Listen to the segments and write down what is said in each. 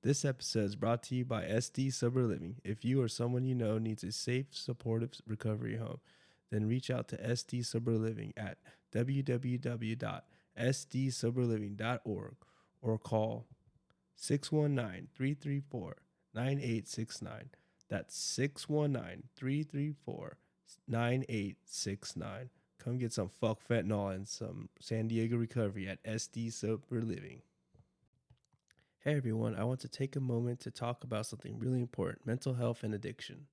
This episode is brought to you by SD Sober Living. If you or someone you know needs a safe, supportive recovery home, then reach out to SD Sober Living at www.sdsoberliving.org or call 619-334-9869. That's 619-334-9869. Come get some fuck fentanyl and some San Diego recovery at SD Sober Living. Hey everyone, I want to take a moment to talk about something really important, mental health and addiction.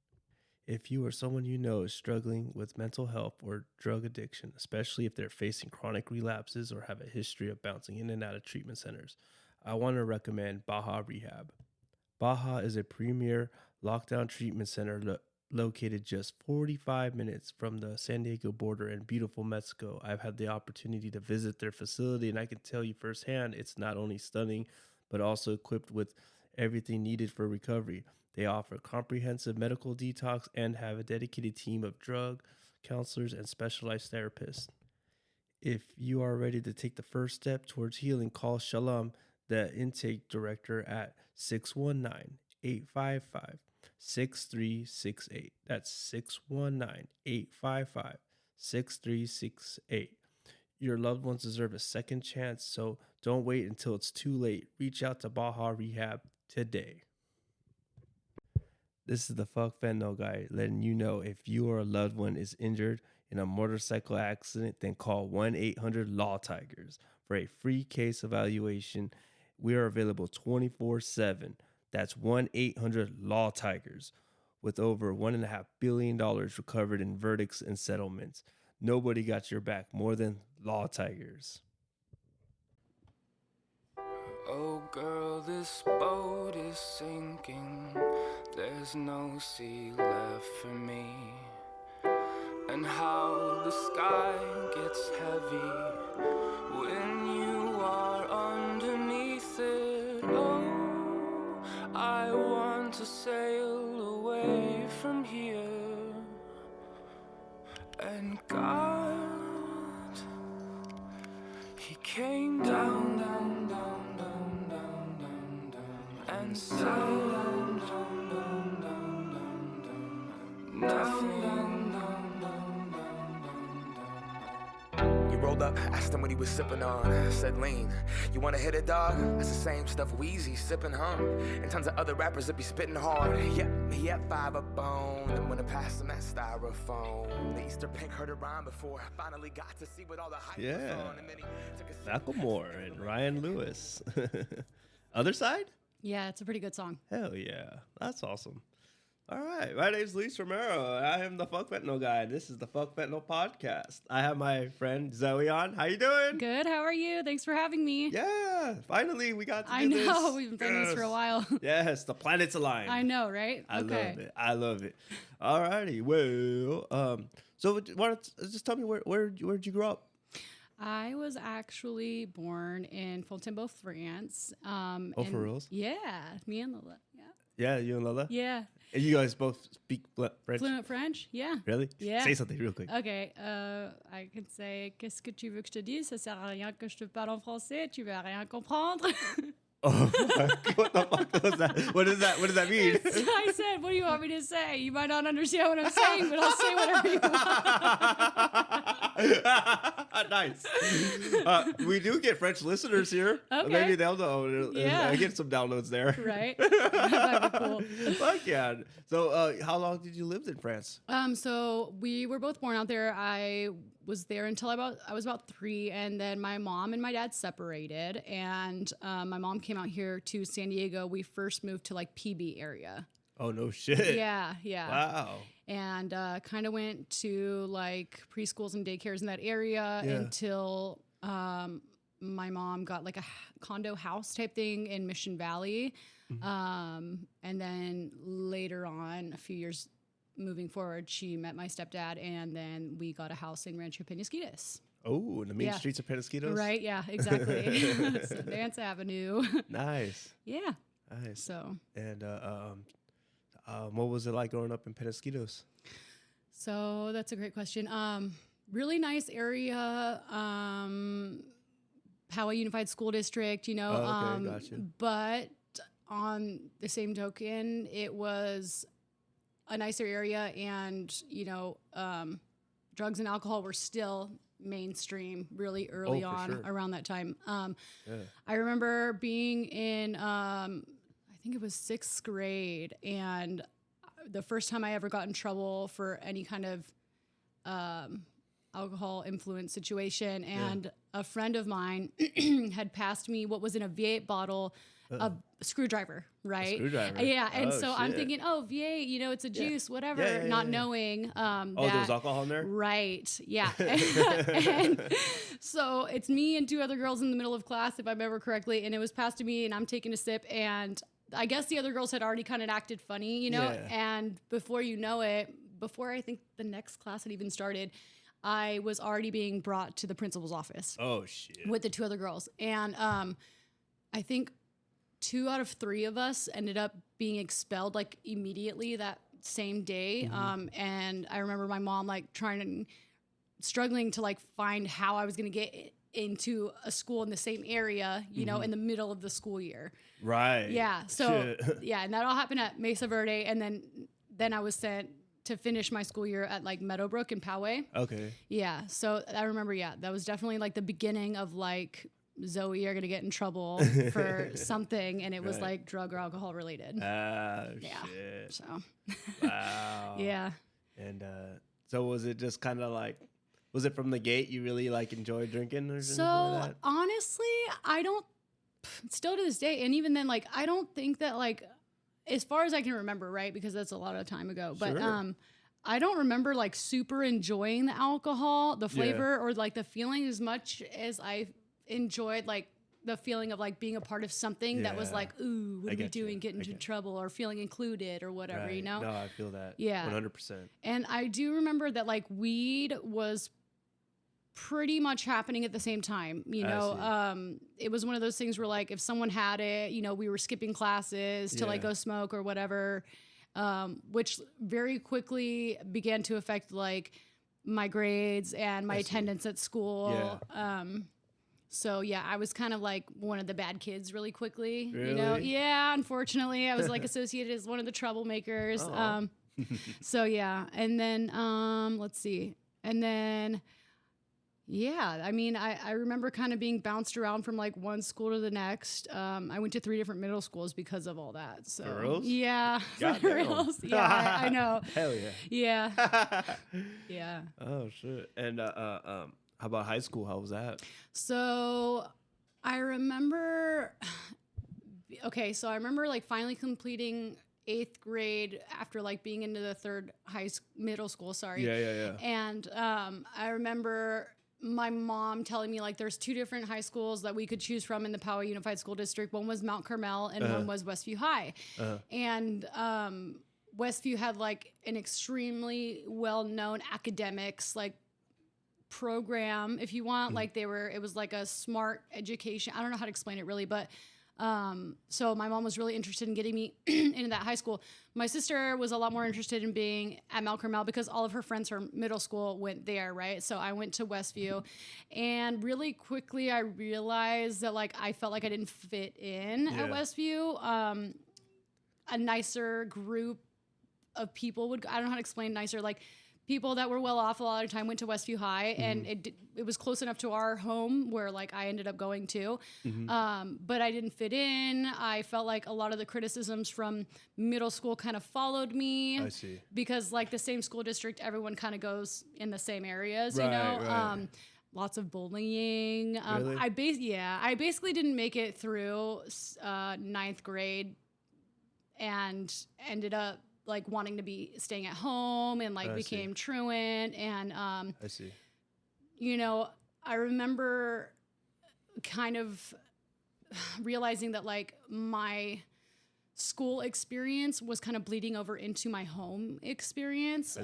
If you or someone you know is struggling with mental health or drug addiction, especially if they're facing chronic relapses or have a history of bouncing in and out of treatment centers, I want to recommend Baja Rehab. Baja is a premier lockdown treatment center located just 45 minutes from the San Diego border in beautiful Mexico. I've had the opportunity to visit their facility, and I can tell you firsthand, it's not only stunning, but also equipped with everything needed for recovery. They offer comprehensive medical detox and have a dedicated team of drug counselors and specialized therapists. If you are ready to take the first step towards healing, call Shalom, the intake director, at 619-855-6368. That's 619-855-6368. Your loved ones deserve a second chance, so don't wait until it's too late. Reach out to Baja Rehab today. This is the Fuck Fentanyl guy letting you know if you or a loved one is injured in a motorcycle accident, then call 1-800-Lawtigers for a free case evaluation. We are available 24/7. That's 1-800-Lawtigers with over $1.5 billion recovered in verdicts and settlements. Nobody got your back more than Lawtigers. Oh girl, this boat is sinking. There's no sea left for me. And how the sky gets heavy when you are underneath it. Oh, I want to sail away from here. And God, He came down, down, down, down, down, down, down, and said, down, down, down, down, down, down, nothing, down, down, down, down. You rolled up, asked him what he was sipping on. Said lean. You wanna hit it, dog? That's the same stuff Wheezy sipping, huh? And tons of other rappers that be spitting hard. Yep, he had 5 up on. And when I passed him that styrofoam, the Easter pink heard it rhyme before I finally got to see what all the hype was on. And then he took a Macklemore and Ryan Lewis. Other side? Yeah, it's a pretty good song. Hell yeah. That's awesome. All right. My name's Luis Romero. I am the Fuck Fentanyl guy. This is the Fuck Fentanyl podcast. I have my friend Zoe on. How you doing? Good. How are you? Thanks for having me. Yeah. Finally, we got to I do know. this. We've been planning this for a while. Yes. The planets align. I know, right? I love it. All righty. Well, so why don't just tell me where'd you grow up? I was actually born in Fontainebleau, France. For reals? Yeah. Me and Lola. Yeah. Yeah, you and Lola? Yeah. And you guys both speak French? Fluent French? Yeah. Really? Yeah. Say something real quick. Okay. I can say, qu'est-ce que tu veux que je te dise? Ça sert à rien que je te parle en français. Tu vas rien comprendre. Oh, what the fuck was that? What does that mean? I said, what do you want me to say? You might not understand what I'm saying, but I'll say whatever you want. Nice. We do get French listeners here. Okay. Maybe they'll know. Yeah. I get some downloads there. Right? That'd be cool. Fuck yeah. So how long did you live in France? So we were both born out there. I was there until I was about 3, and then my mom and my dad separated, and my mom came out here to San Diego. We first moved to like PB area. Oh no shit. Yeah. Wow. And kind of went to like preschools and daycares in that area until my mom got like a condo house type thing in Mission Valley. And then later on, a few years moving forward, she met my stepdad, and then we got a house in Rancho Penasquitos. Oh, in the main streets of Penasquitos? Right, yeah, exactly. Sundance Avenue. Nice. Yeah. Nice. So. And what was it like growing up in Penasquitos? So that's a great question. Really nice area. Poway Unified School District, you know. Oh, okay, gotcha. But on the same token, it was a nicer area, and drugs and alcohol were still mainstream really early on around that time. I remember being in, I think it was 6th grade, and the first time I ever got in trouble for any kind of alcohol influence situation, and a friend of mine had passed me what was in a V8 bottle of screwdriver, right? A screwdriver. Yeah, and so I'm thinking, oh, V8, it's a juice, whatever, not knowing there was alcohol in there? Right, yeah. And so it's me and 2 other girls in the middle of class, if I remember correctly, and it was passed to me, and I'm taking a sip, and I guess the other girls had already kind of acted funny, and before you know it, before I think the next class had even started, I was already being brought to the principal's office. Oh, shit. With the 2 other girls. And I think 2 out of 3 of us ended up being expelled like immediately that same day. And I remember my mom like struggling to like find how I was going to get into a school in the same area, in the middle of the school year. Right. Yeah. So yeah, and that all happened at Mesa Verde, and then I was sent to finish my school year at like Meadowbrook in Poway. Okay. Yeah. So I remember, that was definitely like the beginning of like, Zoe, you're going to get in trouble for something. And it was like drug or alcohol related. Shit. So, wow. Yeah. And so was it just kind of like, was it from the gate you really like enjoyed drinking or something like that? Honestly, I don't, still to this day. And even then, like, I don't think that like, as far as I can remember, right? Because that's a lot of time ago. But I don't remember like super enjoying the alcohol, the flavor, or like the feeling as much as I enjoyed like the feeling of like being a part of something that was like, ooh, what are we doing? Getting into trouble or feeling included or whatever, No, I feel that. Yeah. 100%. And I do remember that like weed was pretty much happening at the same time, it was one of those things where like if someone had it, we were skipping classes to like go smoke or whatever, which very quickly began to affect like my grades and my attendance at school. So yeah, I was kind of like one of the bad kids really quickly, yeah, unfortunately I was like associated as one of the troublemakers. So yeah. And then let's see. And then yeah, I mean, I remember kind of being bounced around from like one school to the next. I went to 3 different middle schools because of all that. So for reals? Yeah, God for reals. Yeah, I know. Hell yeah. Yeah. Yeah. Oh shit. And how about high school? How was that? So I remember. Okay, so I remember like finally completing 8th grade after like being into the 3rd middle school. Sorry. Yeah. And I remember my mom telling me like there's 2 different high schools that we could choose from in the Poway Unified School District. One was Mount Carmel and one was Westview High. And Westview had like an extremely well-known academics like program, if you want. Like it was like a smart education. I don't know how to explain it really, but so my mom was really interested in getting me into that high school. My sister was a lot more interested in being at Mount Carmel because all of her friends from middle school went there, right? So I went to Westview, and really quickly I realized that like I felt like I didn't fit in at Westview. A nicer group of people I don't know how to explain nicer, like people that were well off a lot of the time went to Westview High, and it was close enough to our home where like I ended up going to, but I didn't fit in. I felt like a lot of the criticisms from middle school kind of followed me. I see. Because like the same school district, everyone kind of goes in the same areas, Right. Lots of bullying. Really? I basically didn't make it through 9th grade and ended up like wanting to be staying at home, and like became truant. And I see. I remember kind of realizing that like my school experience was kind of bleeding over into my home experience.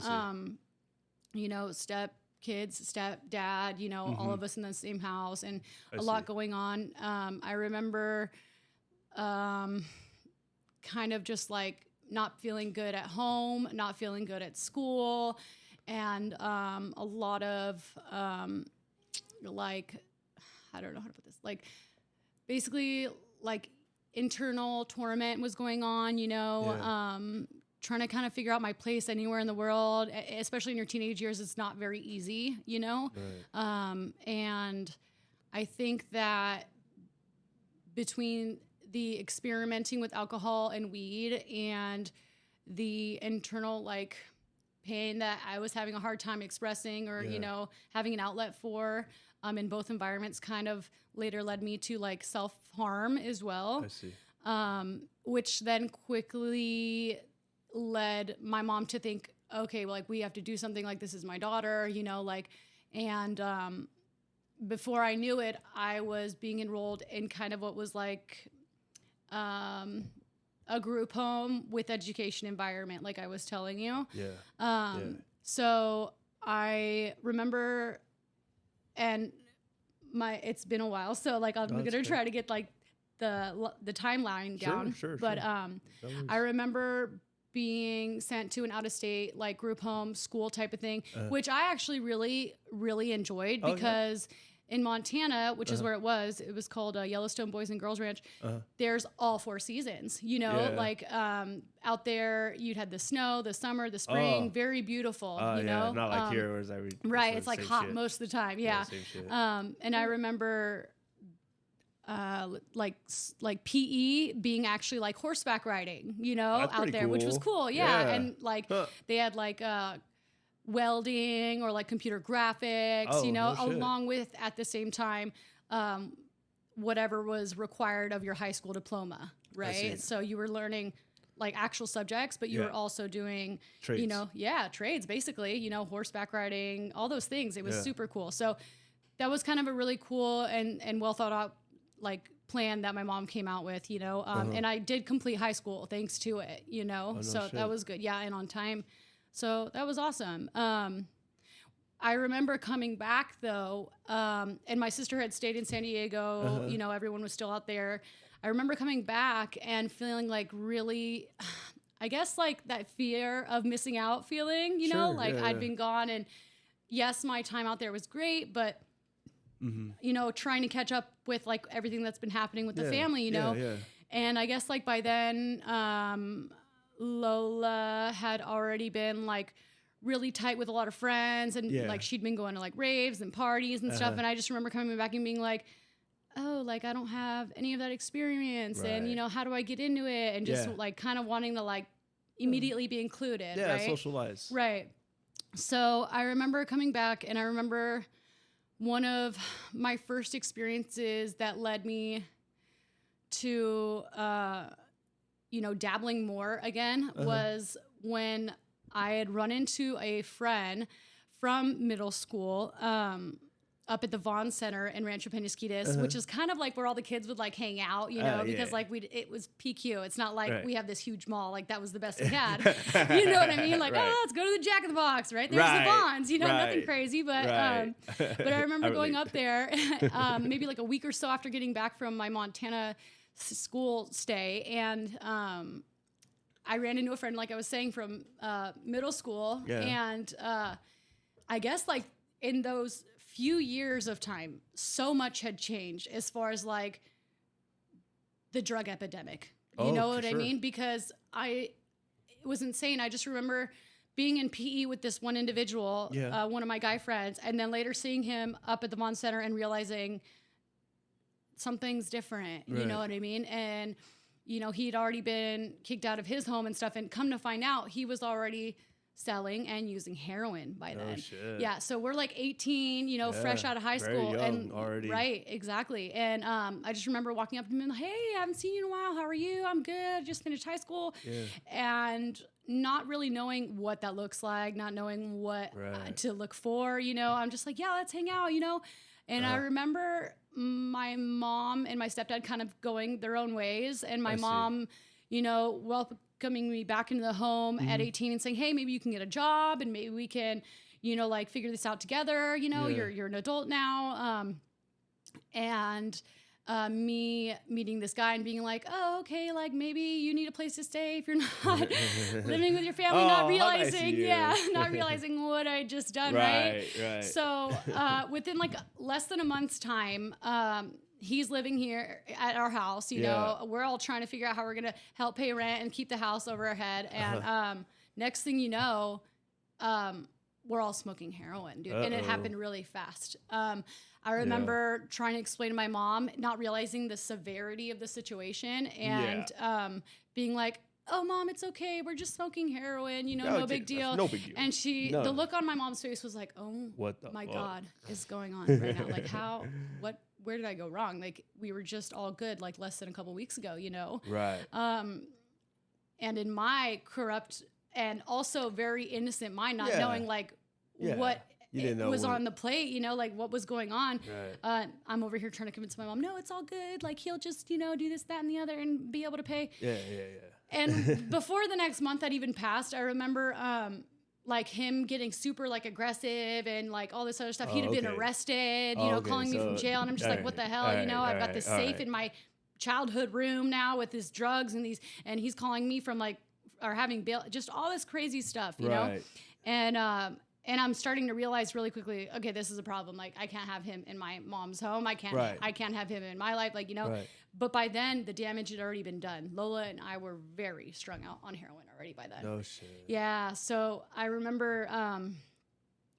Step kids, stepdad, all of us in the same house, and a lot going on. I remember kind of just like not feeling good at home, not feeling good at school, and a lot of like, I don't know how to put this, like basically like internal torment was going on, trying to kind of figure out my place anywhere in the world, especially in your teenage years. It's not very easy, Right. And I think that between the experimenting with alcohol and weed and the internal like pain that I was having a hard time expressing or, having an outlet for, in both environments kind of later led me to like self-harm as well. I see. Which then quickly led my mom to think, okay, well, like we have to do something, like this is my daughter, and before I knew it, I was being enrolled in kind of what was like a group home with education environment, like I was telling you. Yeah. So I remember, and it's been a while, so like I'm gonna try to get like the timeline down. Sure. But I remember being sent to an out-of-state like group home school type of thing, which I actually really, really enjoyed because in Montana, which is where it was called Yellowstone Boys and Girls Ranch. There's all 4 seasons, like out there you'd had the snow, the summer, the spring, very beautiful, not like here where right. It's like hot most of the time. Yeah. Same shit. And I remember like PE being actually like horseback riding, out there, which was cool. Yeah. And like they had like welding or like computer graphics, along with at the same time whatever was required of your high school diploma, right? So you were learning like actual subjects, but you were also doing trades. Trades basically, horseback riding, all those things. It was super cool. So that was kind of a really cool and well thought out like plan that my mom came out with, and I did complete high school thanks to it, so that was good. Yeah. And on time. So that was awesome. I remember coming back though, and my sister had stayed in San Diego, everyone was still out there. I remember coming back and feeling like really, I guess like that fear of missing out feeling, I'd been gone, and yes, my time out there was great, but trying to catch up with like everything that's been happening with the family, and I guess like by then, Lola had already been like really tight with a lot of friends, and like she'd been going to like raves and parties and stuff. And I just remember coming back and being like, oh, like I don't have any of that experience. Right. And, how do I get into it? And just like kind of wanting to like immediately be included. Yeah. Right? Socialize. Right. So I remember coming back, and I remember one of my first experiences that led me to, dabbling more again was when I had run into a friend from middle school up at the Vaughn Center in Rancho Penasquitos, which is kind of like where all the kids would like hang out, because like it was PQ. It's not like we have this huge mall. Like that was the best we had. You know what I mean? Like, let's go to the Jack in the Box, right? There's the Vaughns, nothing crazy. But but I remember going up there maybe like a week or so after getting back from my Montana school stay, and I ran into a friend, like I was saying, from middle school, and I guess like in those few years of time, so much had changed as far as like the drug epidemic. You know what I mean? Because it was insane. I just remember being in PE with this one individual, one of my guy friends, and then later seeing him up at the Vaughn Center and realizing something's different. You know what I mean? And he'd already been kicked out of his home and stuff, and come to find out he was already selling and using heroin by then. Shit. Yeah, so we're like 18, fresh out of high school, young and already. Right, exactly. And I just remember walking up to him and, hey, I haven't seen you in a while. How are you? I'm good. Just finished high school. And not really knowing what that looks like, not knowing what to look for. I'm just like, let's hang out. And I remember my mom and my stepdad kind of going their own ways, and my mom, welcoming me back into the home at 18 and saying, hey, maybe you can get a job, and maybe we can, like figure this out together. You're an adult now. And me meeting this guy and being like, oh, okay, like maybe you need a place to stay if you're not living with your family, not realizing, not realizing what I just done, right? Right. So within like less than a month's time, he's living here at our house, you know, we're all trying to figure out how we're going to help pay rent and keep the house over our head. And next thing you know, we're all smoking heroin, dude. And it happened really fast. I remember trying to explain to my mom, not realizing the severity of the situation and being like, oh, Mom, it's okay. We're just smoking heroin, you know, no big deal. No big deal. And the look on my mom's face was like, oh, my God is going on right now? Like where did I go wrong? Like we were just all good, like less than a couple weeks ago, you know? Right. And in my corrupt and also very innocent mind, not knowing like what was on the plate, you know, like what was going on. Right. I'm over here trying to convince my mom, no, it's all good. Like he'll just, you know, do this, that, and the other and be able to pay. Yeah. And before the next month that even passed, I remember like him getting super like aggressive and like all this other stuff. He'd have been arrested, you know, calling me from jail. And I'm just like, what the hell? You know, I've got this safe in my childhood room now with his drugs and he's calling me from like, or having bail, just all this crazy stuff, you know? And I'm starting to realize really quickly, okay, this is a problem. Like I can't have him in my mom's home. I can't have him in my life. Like, you know, but by then the damage had already been done. Lola and I were very strung out on heroin already by then. No shit. Yeah. So I remember, and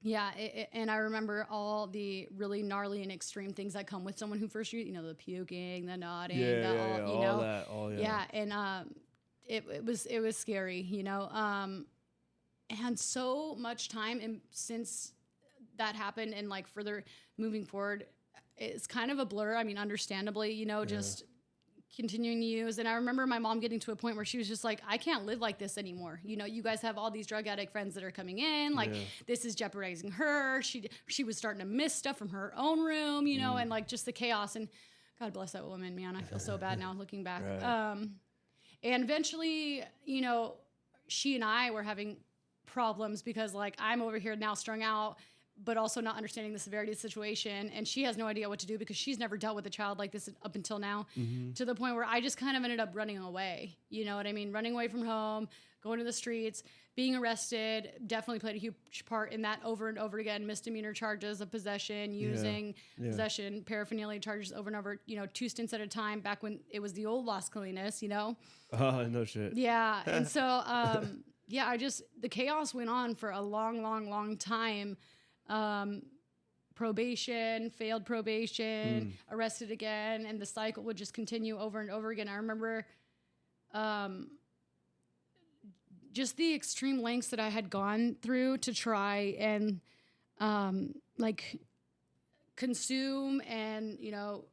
I remember all the really gnarly and extreme things that come with someone who first, you know, the puking, the nodding, you know, and it was scary, you know, and so much time and since that happened and like further moving forward, it's kind of a blur. I mean, understandably, you know, just continuing to use. And I remember my mom getting to a point where she was just like, I can't live like this anymore. You know, you guys have all these drug addict friends that are coming in. Like this is jeopardizing her. She was starting to miss stuff from her own room, you know, and like just the chaos. And God bless that woman, man. I feel so bad now looking back. And eventually, you know, she and I were having problems because like I'm over here now strung out, but also not understanding the severity of the situation. And she has no idea what to do because she's never dealt with a child like this up until now, to the point where I just kind of ended up running away. You know what I mean? Running away from home, going to the streets, being arrested, definitely played a huge part in that over and over again. Misdemeanor charges of possession, using possession, paraphernalia charges over and over, you know, 2 stints at a time back when it was the old Las Colinas, you know? Oh, no shit. Yeah. And so, the chaos went on for a long time. Probation, failed probation, arrested again, and the cycle would just continue over and over again. I remember just the extreme lengths that I had gone through to try and like consume and, you know,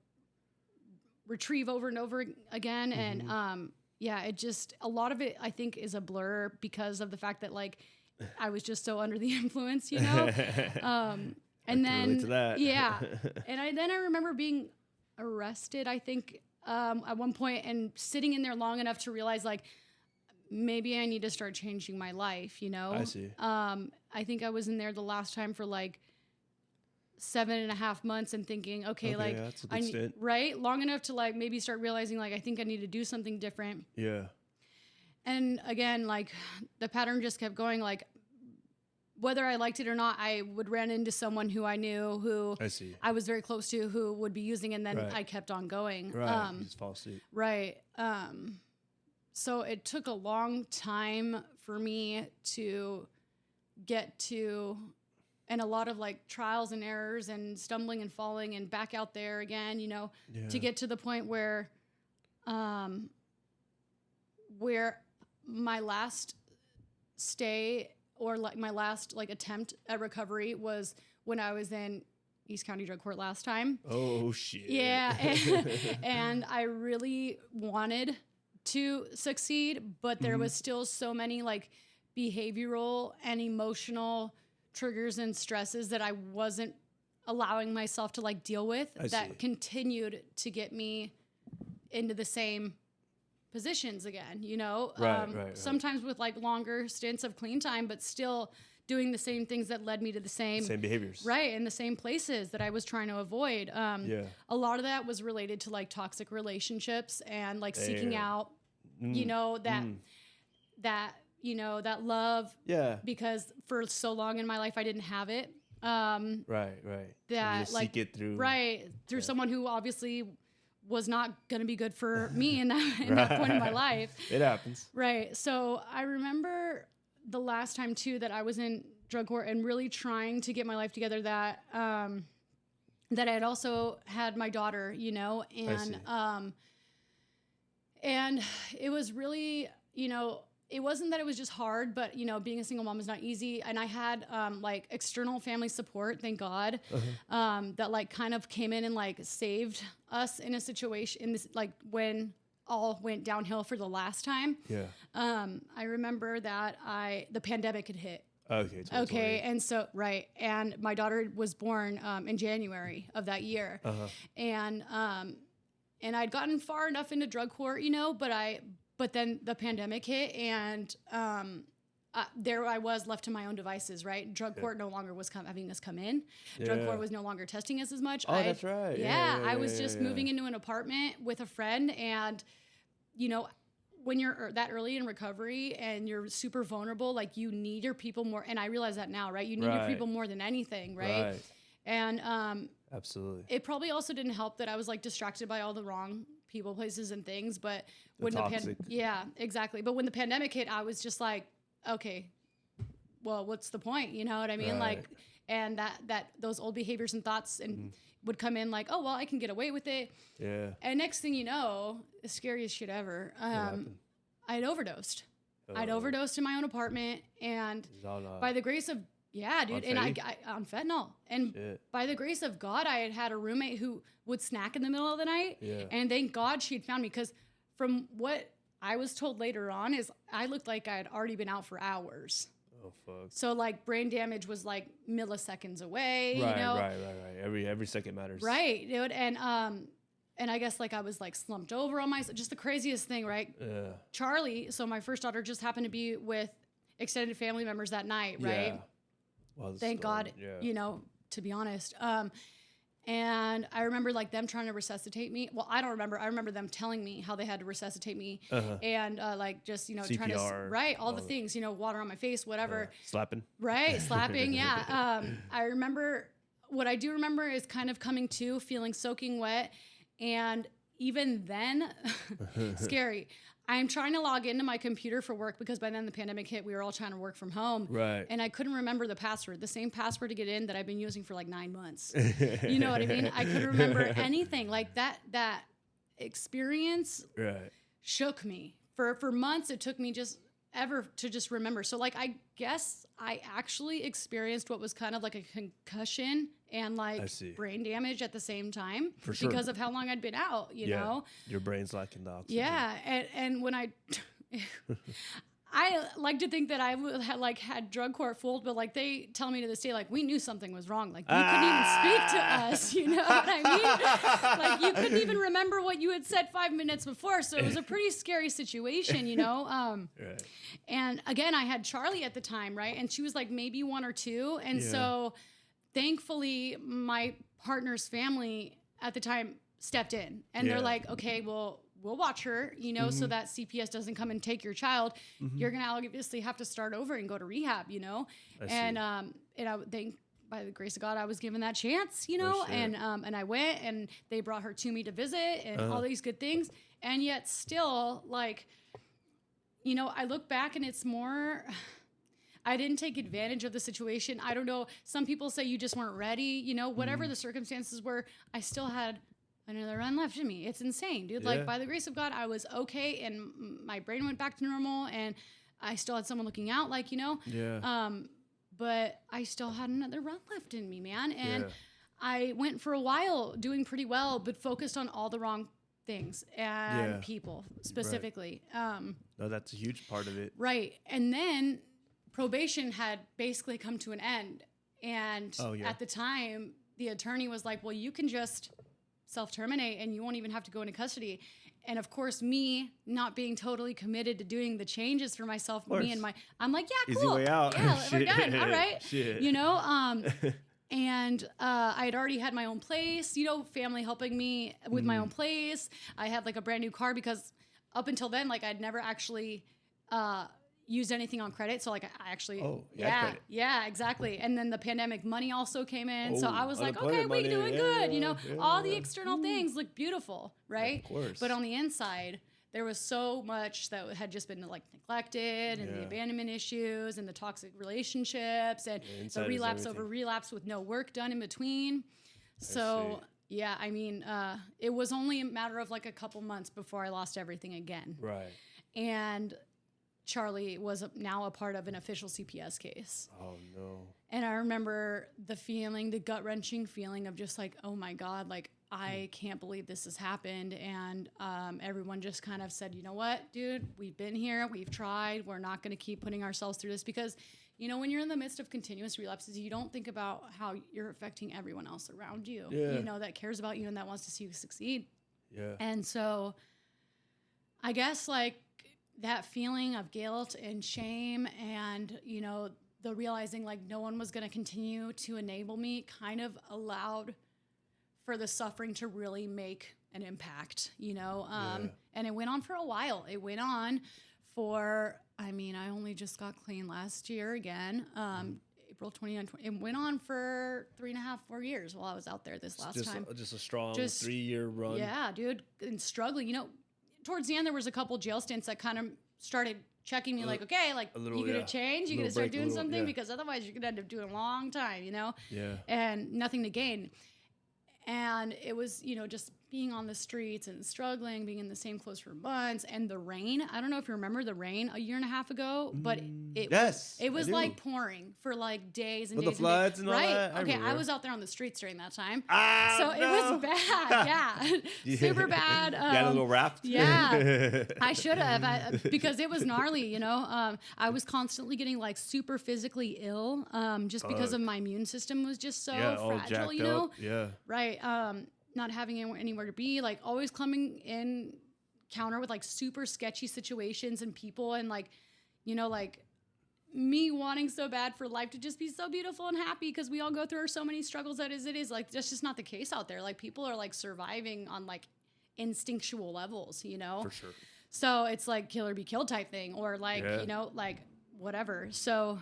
retrieve over and over again. And it just, a lot of it I think is a blur because of the fact that like I was just so under the influence, you know? And then, and I remember being arrested, I think, at one point and sitting in there long enough to realize like, maybe I need to start changing my life, you know? I see. I think I was in there the last time for like 7.5 months and thinking, okay, like, that's a good stint. Right? Long enough to like maybe start realizing like, I think I need to do something different. Yeah. And again, like the pattern just kept going. Like whether I liked it or not, I would run into someone who I knew, who I was very close to, who would be using, and then I kept on going. Right. You just fall asleep. Right. So it took a long time for me to get to, and a lot of like trials and errors and stumbling and falling and back out there again, you know, to get to the point where my last stay or like my last like attempt at recovery was when I was in East County Drug Court last time. Oh shit. Yeah. And I really wanted to succeed, but there was still so many like behavioral and emotional triggers and stresses that I wasn't allowing myself to like deal with that continued to get me into the same positions again, you know, sometimes with like longer stints of clean time, but still doing the same things that led me to the same behaviors, right, in the same places that I was trying to avoid. A lot of that was related to like toxic relationships and like seeking out, you know, that you know, that love, because for so long in my life I didn't have it. That so like seek it through someone who obviously was not going to be good for me in that point in my life. It happens. Right. So I remember the last time too that I was in drug court and really trying to get my life together, that that I had also had my daughter, you know, and it was really, you know, it wasn't that it was just hard, but, you know, being a single mom is not easy. And I had like external family support, thank God, that like kind of came in and like saved us in a situation in this, like when all went downhill for the last time. Yeah. I remember that the pandemic had hit. Okay. Okay. And so, right. And my daughter was born in January of that year. And I'd gotten far enough into drug court, you know, but then the pandemic hit, and there I was left to my own devices, right? Drug court no longer was having us come in. Drug court was no longer testing us as much. Oh, that's right. Yeah, I was just moving into an apartment with a friend, and, you know, when you're that early in recovery and you're super vulnerable, like you need your people more. And I realize that now, right? You need your people more than anything, right? And absolutely. It probably also didn't help that I was like distracted by all the wrong people, places, and things. But when yeah, exactly. But when the pandemic hit, I was just like, okay, well, what's the point? You know what I mean? Like, and that those old behaviors and thoughts and would come in like, oh, well, I can get away with it. Yeah. And next thing you know, the scariest shit ever. I'd overdosed. I'd overdosed in my own apartment, and by the grace of dude, and I on fentanyl. And by the grace of God, I had a roommate who would snack in the middle of the night. Yeah. And thank God she had found me, because from what I was told later on is I looked like I had already been out for hours. Oh fuck! So like brain damage was like milliseconds away. Right, you know? right. Every second matters. Right, dude. And I guess like I was like slumped over on myself. Just the craziest thing, right? Yeah. Charlie. So my first daughter just happened to be with extended family members that night, right? Yeah. Well, thank God. Yeah. You know, to be honest. And I remember like them trying to resuscitate me. Well, I don't remember. I remember them telling me how they had to resuscitate me, and like just, you know, CPR, trying to all the things, you know, water on my face, whatever. Slapping. Right, slapping. Yeah. I remember. What I do remember is kind of coming to, feeling soaking wet, and even then, scary. I'm trying to log into my computer for work, because by then the pandemic hit. We were all trying to work from home. Right. And I couldn't remember the password, the same password to get in that I've been using for like 9 months. You know what I mean? I couldn't remember anything. Like that experience shook me. For months, it took me just ever to just remember. So like, I guess I actually experienced what was kind of like a concussion and like brain damage at the same time, for sure, because of how long I'd been out, you know? Your brain's lacking the oxygen. Yeah. And when I like to think that I had drug court fooled, but like they tell me to this day, like we knew something was wrong. Like you couldn't even speak to us, you know what I mean? Like you couldn't even remember what you had said 5 minutes before. So it was a pretty scary situation, you know? And again, I had Charlie at the time, right? And she was like maybe 1 or 2. And so thankfully my partner's family at the time stepped in, and they're like, okay, well, we'll watch her, you know, so that CPS doesn't come and take your child. You're going to obviously have to start over and go to rehab, you know? And I think by the grace of God, I was given that chance, you know, and I went, and they brought her to me to visit, and all these good things. And yet still, like, you know, I look back and it's more, I didn't take advantage of the situation. I don't know. Some people say you just weren't ready, you know, whatever the circumstances were, I still had another run left in me. It's insane, dude. Like by the grace of God, I was okay, and my brain went back to normal, and I still had someone looking out, like, you know, but I still had another run left in me, man. And I went for a while doing pretty well, but focused on all the wrong things and people specifically. No, that's a huge part of it. Right. And then probation had basically come to an end. And at the time, the attorney was like, well, you can just self-terminate and you won't even have to go into custody. And of course, me not being totally committed to doing the changes for myself, I'm like, yeah, cool. Easy way out. Yeah, we're good. All right. Shit. You know, and I had already had my own place, you know, family helping me with my own place. I had like a brand new car, because up until then, like I'd never actually use anything on credit. So like I actually, credit. yeah, exactly. And then the pandemic money also came in. So I was like, okay, unemployment we're money. doing good. You know, all the external things look beautiful, right? Of course. But on the inside, there was so much that had just been like neglected, and the abandonment issues and the toxic relationships and the relapse over relapse with no work done in between. So yeah, I mean, it was only a matter of like a couple months before I lost everything again. Right. And Charlie was now a part of an official CPS case. Oh no. And I remember the feeling, the gut-wrenching feeling of just like, oh my God, like I can't believe this has happened. And everyone just kind of said, you know what, dude, we've been here, we've tried, we're not going to keep putting ourselves through this, because, you know, when you're in the midst of continuous relapses, you don't think about how you're affecting everyone else around you, you know, that cares about you and that wants to see you succeed. Yeah. And so I guess like that feeling of guilt and shame and, you know, the realizing like no one was going to continue to enable me kind of allowed for the suffering to really make an impact, you know? And it went on for a while. It went on for, I mean, I only just got clean last year again, April 2020. It went on for 3.5, 4 years while I was out there this last time. Just a strong 3-year run. Yeah, dude, and struggling. You know, towards the end, there was a couple jail stints that kind of started checking me like, okay, like you gonna change, you gonna start doing something, because otherwise you're gonna end up doing a long time, you know? Yeah. And nothing to gain. And it was, you know, just being on the streets and struggling, being in the same clothes for months, and the rain. I don't know if you remember the rain a year and a half ago, but it was like pouring for like days and with days. The floods and all right? that. Okay, I was out there on the streets during that time. So it was bad. Yeah. Super bad. You had a little raft? Yeah. I should have, because it was gnarly, you know. I was constantly getting like super physically ill, just because of my immune system was just so fragile, you know? Yeah. Right. Not having anywhere to be, like always coming in counter with like super sketchy situations and people, and like, you know, like me wanting so bad for life to just be so beautiful and happy, because we all go through so many struggles that it is like, that's just not the case out there. Like people are like surviving on like instinctual levels, you know? For sure. So it's like kill or be killed type thing, or like, you know, like whatever. So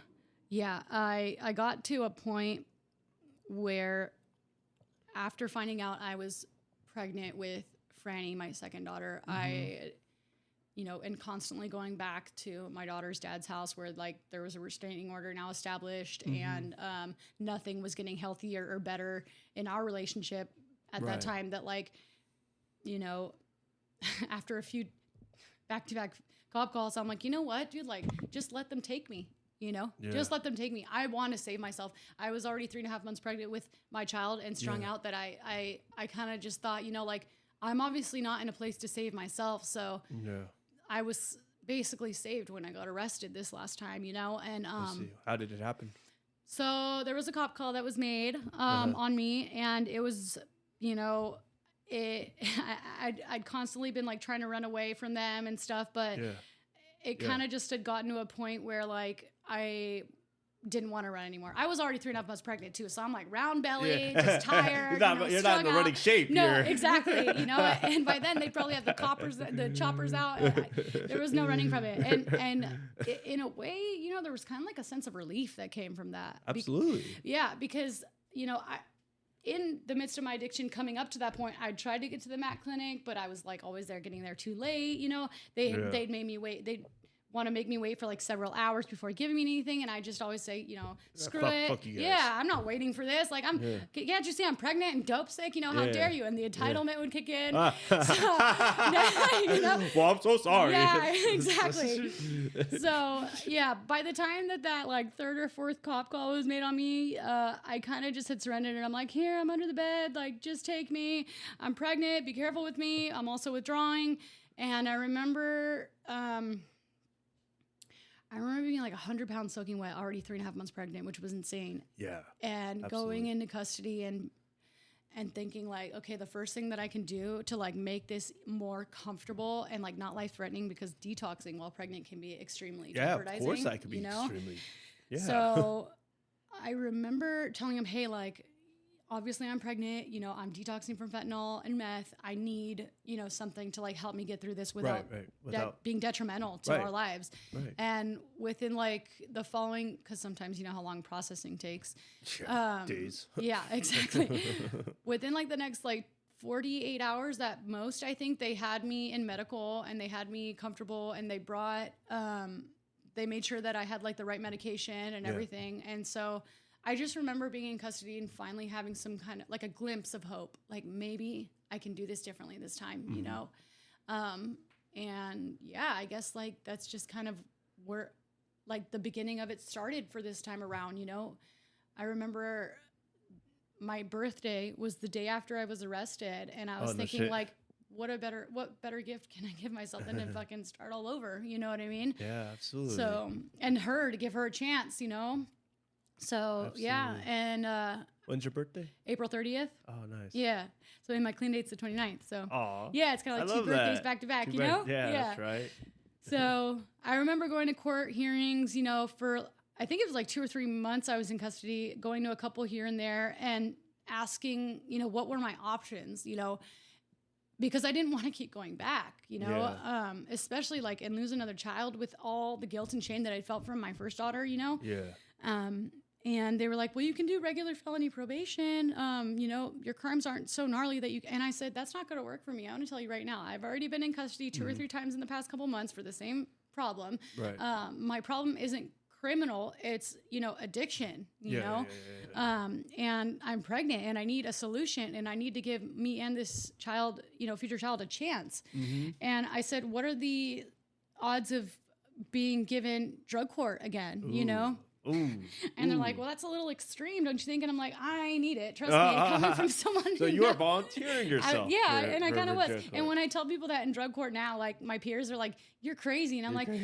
yeah, I got to a point where after finding out I was pregnant with Franny, my second daughter, I, you know, and constantly going back to my daughter's dad's house where like there was a restraining order now established, and nothing was getting healthier or better in our relationship at that time, that like, you know, after a few back-to-back cop calls, I'm like, you know what, dude, like just let them take me. You know, just let them take me. I want to save myself. I was already 3.5 months pregnant with my child and strung out, that I kind of just thought, you know, like I'm obviously not in a place to save myself. So I was basically saved when I got arrested this last time, you know, and how did it happen? So there was a cop call that was made on me, and it was, you know, I'd constantly been like trying to run away from them and stuff, but it kind of just had gotten to a point where like I didn't want to run anymore. I was already 3.5 months pregnant too, so I'm like round belly, just tired. You're not in the running shape. No, exactly. You know, and by then they probably had the choppers out. There was no running from it, and in a way, you know, there was kind of like a sense of relief that came from that. Absolutely. Because you know, in the midst of my addiction coming up to that point, I tried to get to the MAC clinic, but I was like always there, getting there too late. You know, they'd made me wait. They'd want to make me wait for like several hours before giving me anything, and I just always say, you know, screw it. Fuck you guys. Yeah, I'm not waiting for this. Like can't you see I'm pregnant and dope sick? You know, how dare you? And the entitlement would kick in. You know? Well, I'm so sorry. Yeah, exactly. So yeah, by the time that like third or fourth cop call was made on me, I kind of just had surrendered, and I'm like, here, I'm under the bed. Like, just take me. I'm pregnant. Be careful with me. I'm also withdrawing. And I remember being like 100 pounds soaking wet, already 3.5 months pregnant, which was insane. Yeah. And going into custody and thinking like, okay, the first thing that I can do to like make this more comfortable and like not life threatening, because detoxing while pregnant can be extremely jeopardizing. Of course that could be extremely. Yeah. So I remember telling him, hey, like, obviously I'm pregnant, you know, I'm detoxing from fentanyl and meth. I need, you know, something to like help me get through this without, being detrimental to our lives. Right. And within like the following, because sometimes you know how long processing takes. Days. Yeah, exactly. Within like the next like 48 hours at most, I think they had me in medical and they had me comfortable and they brought, they made sure that I had like the right medication and everything. And so I just remember being in custody and finally having some kind of like a glimpse of hope. Like maybe I can do this differently this time, you know? And yeah, I guess like that's just kind of where like the beginning of it started for this time around, you know? I remember my birthday was the day after I was arrested, and I was thinking like, what better gift can I give myself than to fucking start all over? You know what I mean? Yeah, absolutely. So, and to give her a chance, you know? So absolutely. Yeah. And, when's your birthday? April 30th. Oh, nice. Yeah. So my clean date's the 29th. So Aw. Yeah, it's kind of like two birthdays back to back, you know? Yeah, that's right. So I remember going to court hearings, you know, for, I think it was like 2 or 3 months I was in custody, going to a couple here and there and asking, you know, what were my options, you know, because I didn't want to keep going back, you know, especially like and lose another child with all the guilt and shame that I felt from my first daughter, you know? Yeah. And they were like, well, you can do regular felony probation. You know, your crimes aren't so gnarly that you, and I said, that's not going to work for me. I want to tell you right now, I've already been in custody 2 or 3 times in the past couple months for the same problem. Right. My problem isn't criminal. It's, you know, addiction, you know? And I'm pregnant and I need a solution and I need to give me and this child, you know, future child a chance. And I said, what are the odds of being given drug court again, you know? And they're like, well, that's a little extreme, don't you think? And I'm like, I need it. Trust me. Coming from someone. So you are volunteering yourself. And I kind of was. And when I tell people that in drug court now, like my peers are like, you're crazy. And I'm like, I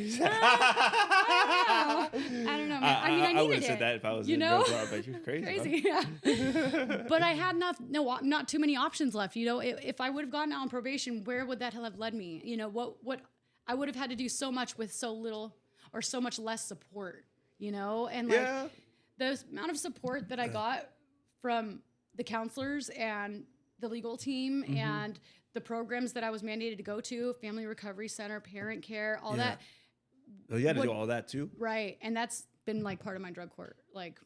don't know. Man. I mean, I would have said that if I was in drug court. But you're crazy. Crazy, yeah. But I had not too many options left. You know, if I would have gotten out on probation, where would that have led me? You know, what I would have had to do so much with so little or so much less support. You know, and like the amount of support that I got from the counselors and the legal team and the programs that I was mandated to go to, Family Recovery Center, parent care, all that. Oh, you had to do all that too? Right. And that's been like part of my drug court, like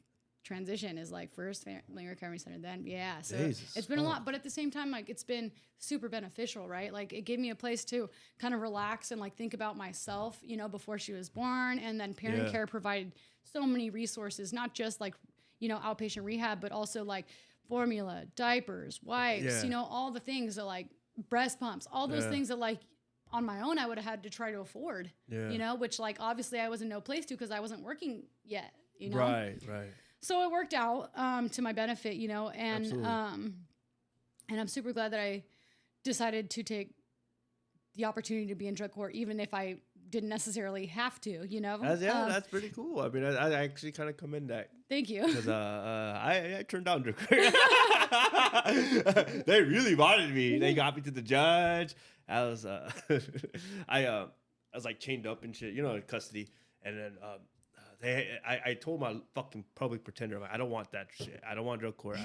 transition is like first Family Recovery Center, then so it's been a lot, but at the same time, like it's been super beneficial, right? Like it gave me a place to kind of relax and like think about myself, you know, before she was born. And then parent care provided so many resources, not just like, you know, outpatient rehab, but also like formula, diapers, wipes, you know, all the things that like breast pumps, all those things that like on my own I would have had to try to afford, you know, which like obviously I was in no place to because I wasn't working yet, you know? Right. So it worked out to my benefit, you know, and I'm super glad that I decided to take the opportunity to be in drug court, even if I didn't necessarily have to, you know. That's pretty cool. I mean, I actually kind of commend that. Thank you. Because I turned down drug court. They really wanted me. They got me to the judge. I was I was like chained up and shit, you know, in custody, and then. I told my fucking public pretender, like, I don't want that shit. I don't want drug court.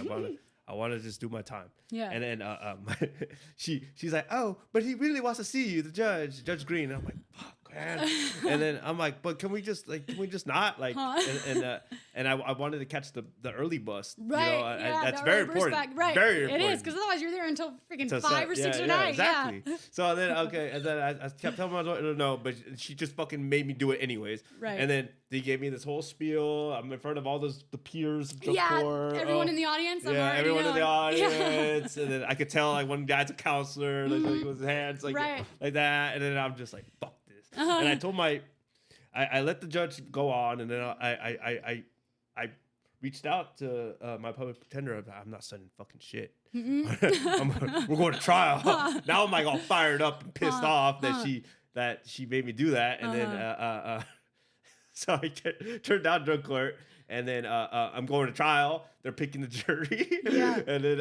I want to just do my time. Yeah. And then she's like, oh, but he really wants to see you, the Judge Green. And I'm like, fuck, man. And then I'm like, but can we just not like? And I wanted to catch the early bus. Right. You know, that's very important. Right. Very important. It is, because otherwise you're there until freaking 5 or 6 or 9. Exactly. Yeah. So then I kept telling my daughter no, but she just fucking made me do it anyways. Right. And then they gave me this whole spiel. I'm in front of all the peers of drug court. Everyone in the audience. Everyone in the audience. And then I could tell like one guy's a counselor, like with his hands like that. And then I'm just like, fuck this. And I told I let the judge go on, and then I reached out to my public pretender. I'm not sending fucking shit. We're going to trial. Now I'm like all fired up and pissed off that she made me do that. And then so I turned down drug court, and then I'm going to trial. They're picking the jury. And then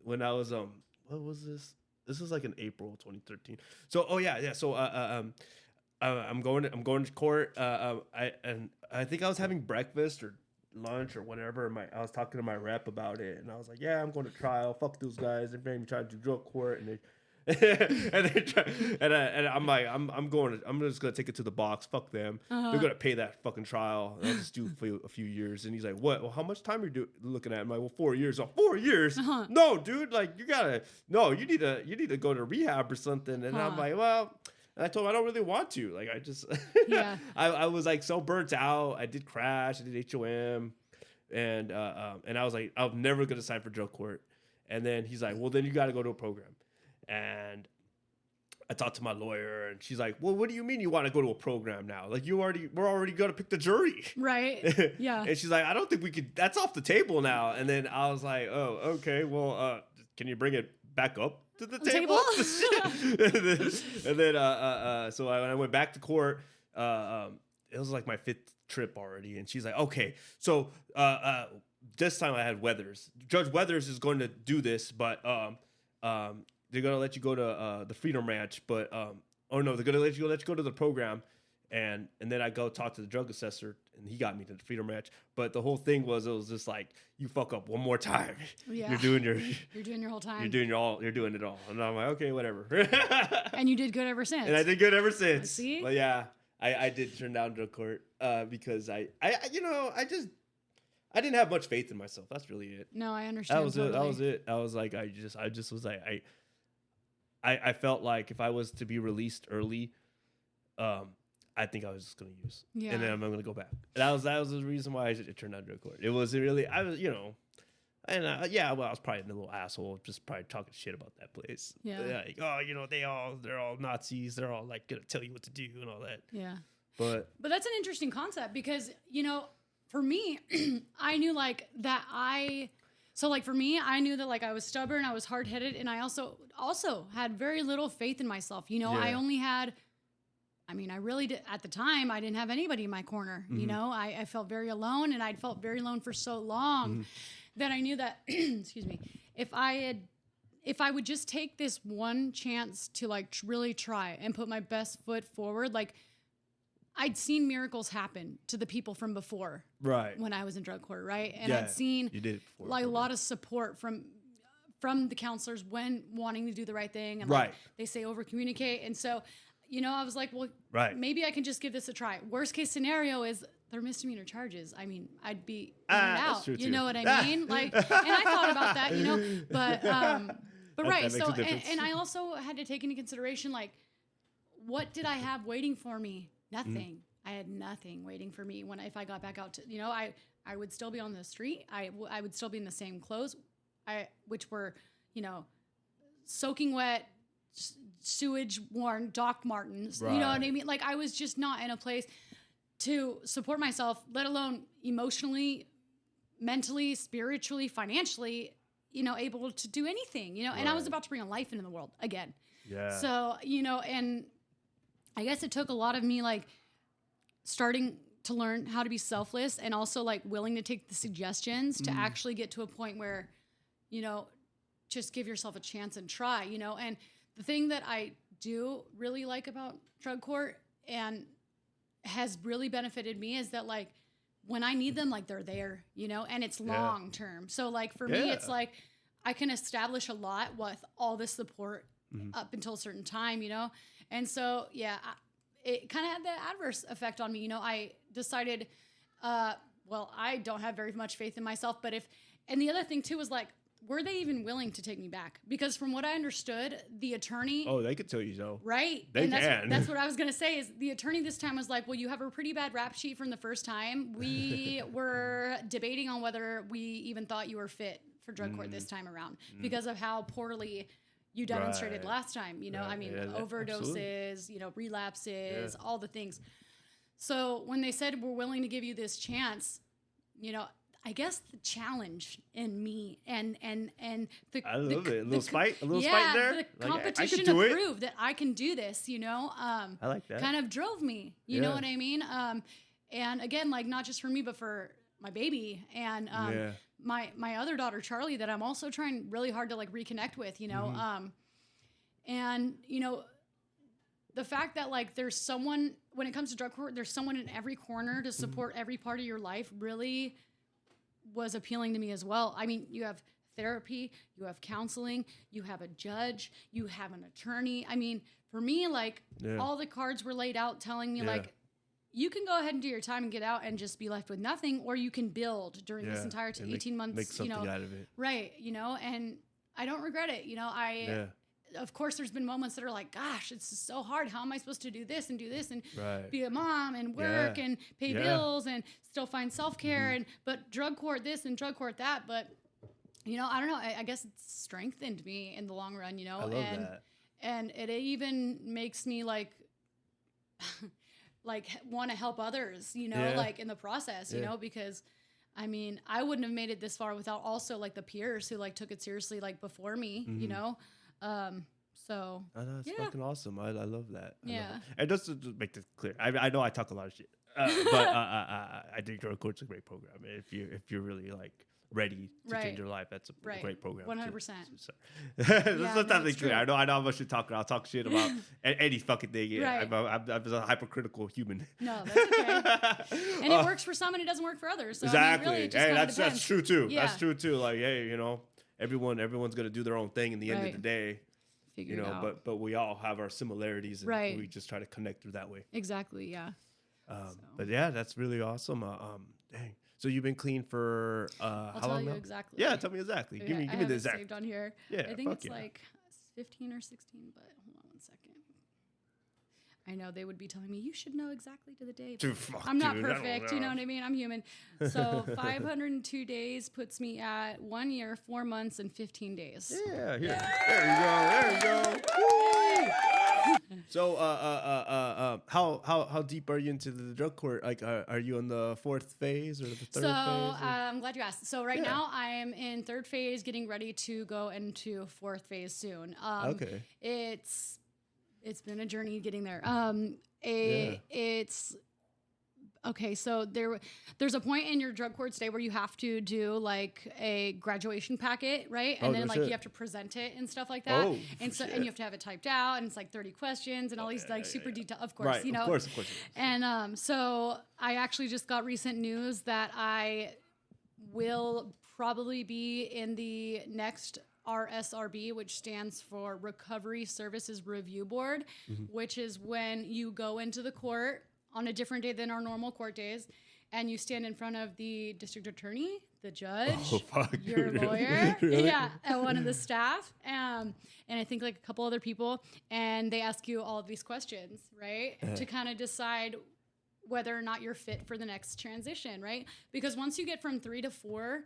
when I was what was this? This was like in April 2013. So So I'm going to court. I think I was having breakfast or lunch or whatever. I was talking to my rep about it, and I was like, "Yeah, I'm going to trial. Fuck those guys. They made me try to do drug court, and they." and I'm like, I'm just gonna take it to the box. Fuck them. They're gonna pay that fucking trial. I'll just do a few years. And he's like, what? Well, how much time are you looking at? I'm like, well, 4 years. Oh, 4 years? No, dude. Like, you need to go to rehab or something. And I'm like, well. And I told him I don't really want to. Like, I just, I was like so burnt out. I did crash. I did HOM, and I was like, I'm never gonna sign for drug court. And then he's like, well, then you got to go to a program. And I talked to my lawyer, and she's like, well, what do you mean you want to go to a program now? Like, we're already going to pick the jury. Right. Yeah. And she's like, I don't think we could, that's off the table now. And then I was like, oh, okay, well, can you bring it back up to the table? and then so when I went back to court, it was like my 5th trip already. And she's like, okay, so this time I had Weathers. Judge Weathers is going to do this, but they're gonna let you go to the Freedom Ranch, but they're gonna let you go to the program, and then I go talk to the drug assessor, and he got me to the Freedom Ranch. But the whole thing was, it was just like, you fuck up one more time, you're doing your whole time, you're doing it all, and I'm like, okay, whatever. And you did good ever since. And I did good ever since. See? But yeah, I did turn down drug court because I didn't have much faith in myself. That's really it. No, I understand. That was it. That was it. I was like, I just was like, I felt like if I was to be released early, I think I was just gonna use, and then I'm gonna go back. That was the reason why it turned down drug court. It was really, I was, and I was probably a little asshole, just probably talking shit about that place. Yeah, like, oh, they're all Nazis. They're all like gonna tell you what to do and all that. Yeah, but that's an interesting concept because for me, I knew like that So like for me, I knew that like I was stubborn, I was hard-headed, and I also had very little faith in myself. I only had, I really did at the time, I didn't have anybody in my corner. I felt very alone, and I'd felt very alone for so long that I knew that, excuse me, if I would just take this one chance to like really try and put my best foot forward, like I'd seen miracles happen to the people from before, right? When I was in drug court, right? And I'd seen you did it before, like a lot of support from the counselors when wanting to do the right thing, and like they say over communicate. And so, I was like, well, maybe I can just give this a try. Worst case scenario is they're misdemeanor charges. I'd be out. You know what I mean? Like, and I thought about that, but right. So, and I also had to take into consideration like, what did I have waiting for me? Nothing. I had nothing waiting for me if I got back out to, I would still be on the street. I would still be in the same clothes, which were, soaking wet, sewage worn Doc Martens. You know what I mean? Like I was just not in a place to support myself, let alone emotionally, mentally, spiritually, financially, able to do anything, and I was about to bring a life into the world again. Yeah. So, and I guess it took a lot of me like starting to learn how to be selfless and also like willing to take the suggestions to actually get to a point where, just give yourself a chance and try, and the thing that I do really like about drug court and has really benefited me is that like when I need them, like they're there, and it's long term. So like for me, it's like I can establish a lot with all this support up until a certain time, And so, it kind of had the adverse effect on me. I decided, I don't have very much faith in myself, and the other thing too was like, were they even willing to take me back? Because from what I understood, the attorney... Oh, they could tell you so. Right. That's what I was going to say is the attorney this time was like, well, you have a pretty bad rap sheet from the first time. We were debating on whether we even thought you were fit for drug court this time around because of how poorly... you demonstrated last time, overdoses, relapses, all the things. So when they said we're willing to give you this chance, I guess the challenge in me and the I love it. A little spite there. The competition to prove that I can do this, I like that. Kind of drove me. You know what I mean? And again, like not just for me, but for my baby and my other daughter Charlie that I'm also trying really hard to like reconnect with, and the fact that like there's someone when it comes to drug court, there's someone in every corner to support every part of your life really was appealing to me as well. I mean, you have therapy, you have counseling, you have a judge, you have an attorney. I mean, for me, like all the cards were laid out telling me like, you can go ahead and do your time and get out and just be left with nothing, or you can build during this entire 18 months, make something out of it. Right. You know, and I don't regret it. You know, of course, there's been moments that are like, gosh, it's so hard. How am I supposed to do this and be a mom and work and pay bills and still find self-care but drug court this and drug court that. But, you know, I don't know. I guess it's strengthened me in the long run, you know, I love that. And it even makes me like want to help others, you know, like in the process, you know, because I mean, I wouldn't have made it this far without also like the peers who like took it seriously, like before me, you know? So I know, it's fucking awesome. I love that. Yeah. And just to make this clear, I know I talk a lot of shit, but I think Drug Court's a great program. If you're really like ready to change your life, that's a great program. 100%. So, that's clear. I know I'm a shit talker. I'll talk shit about any fucking thing. Yeah, I'm a hypercritical human. No, that's okay. And it works for some and it doesn't work for others. So, exactly. I mean, really, That's true too. Yeah. That's true too. Like, hey, you know, everyone's gonna do their own thing in the end of the day. Figure you know, it out. but we all have our similarities, and we just try to connect through that way. Exactly. Yeah. But yeah, that's really awesome. Dang. So you've been clean for how long now? I'll tell you exactly. Yeah, tell me exactly. Give me the exact. Saved on here. Yeah, I think it's like 15 or 16. But hold on one second. I know they would be telling me you should know exactly to the day. I'm not perfect. You know what I mean? I'm human. So 502 days puts me at 1 year, 4 months, and 15 days. Yeah. There you go. Woo! So, how deep are you into the drug court? Like, are you on the fourth phase or the third phase? So, I'm glad you asked. So right now I am in third phase, getting ready to go into fourth phase soon. Okay. It's been a journey getting there. It's okay. So there's a point in your drug court stay where you have to do like a graduation packet, right? And then like you have to present it and stuff like that. Oh, and so and you have to have it typed out, and it's like 30 questions and all these like super detailed. Of course, right, you know. Of course. And so I actually just got recent news that I will probably be in the next RSRB, which stands for Recovery Services Review Board, which is when you go into the court on a different day than our normal court days, and you stand in front of the district attorney, the judge, your lawyer, and one of the staff, and I think like a couple other people, and they ask you all of these questions, right, to kind of decide whether or not you're fit for the next transition, right? Because once you get from 3 to 4,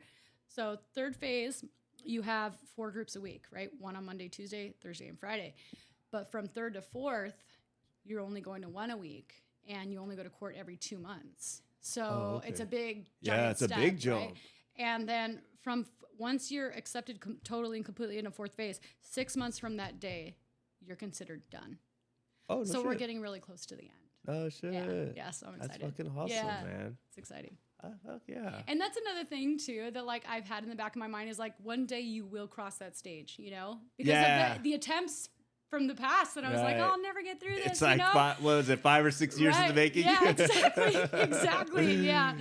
so third phase, you have 4 groups a week, right? One on Monday, Tuesday, Thursday, and Friday. But from 3rd to 4th, you're only going to 1 a week, and you only go to court every 2 months. So it's a big giant it's a step, big jump. Right? And then once you're accepted totally and completely into 4th phase, 6 months from that day, you're considered done. Oh, no so shit. we're getting really close to the end. Oh shit! Yeah, so I'm excited. That's fucking awesome, man. It's exciting. Fuck yeah. And that's another thing too that like I've had in the back of my mind is like one day you will cross that stage, you know, because of the attempts from the past that I was like, oh, I'll never get through this. It's like, you know? 5 or 6 years in the making? Yeah, exactly. Yeah.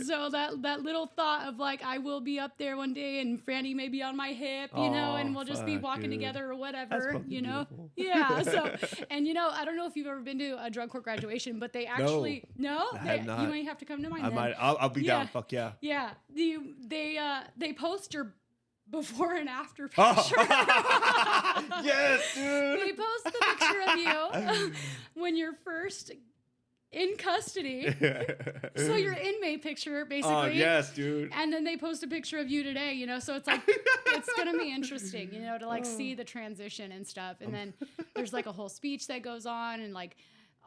So that little thought of like, I will be up there one day and Franny may be on my hip, you know, and we'll just be walking together or whatever, you know? Beautiful. Yeah. So, and you know, I don't know if you've ever been to a drug court graduation, but they actually, you might have to come to mine. I'll be down. Fuck yeah. Yeah. They post your before and after picture. Yes, dude. They post the picture of you when you're first in custody. So your inmate picture, basically. Oh, yes, dude. And then they post a picture of you today, you know? So it's like, it's going to be interesting, you know, to like see the transition and stuff. And then there's like a whole speech that goes on and like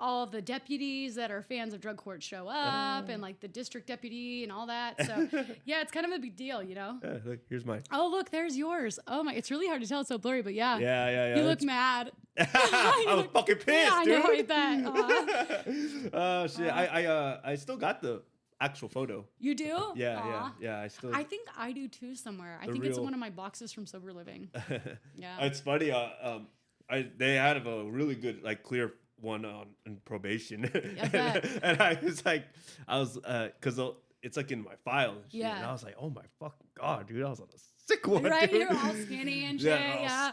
all of the deputies that are fans of drug court show up and like the district deputy and all that. So yeah, it's kind of a big deal, you know? Yeah, look, here's mine. Oh, look, there's yours. Oh my, it's really hard to tell. It's so blurry, but yeah. Yeah. You look mad. I was fucking pissed, yeah, dude. I know, I bet. Oh, shit. I still got the actual photo. You do? Yeah. I think I do too somewhere. I think it's one of my boxes from Sober Living. Yeah. It's funny. They had a really good, like, clear one on probation. Yeah, and I was like, because it's like in my file and shit. Yeah. And I was like, oh my fucking God, dude. I was on a sick one, Right, dude. you're all skinny and shit. Yeah.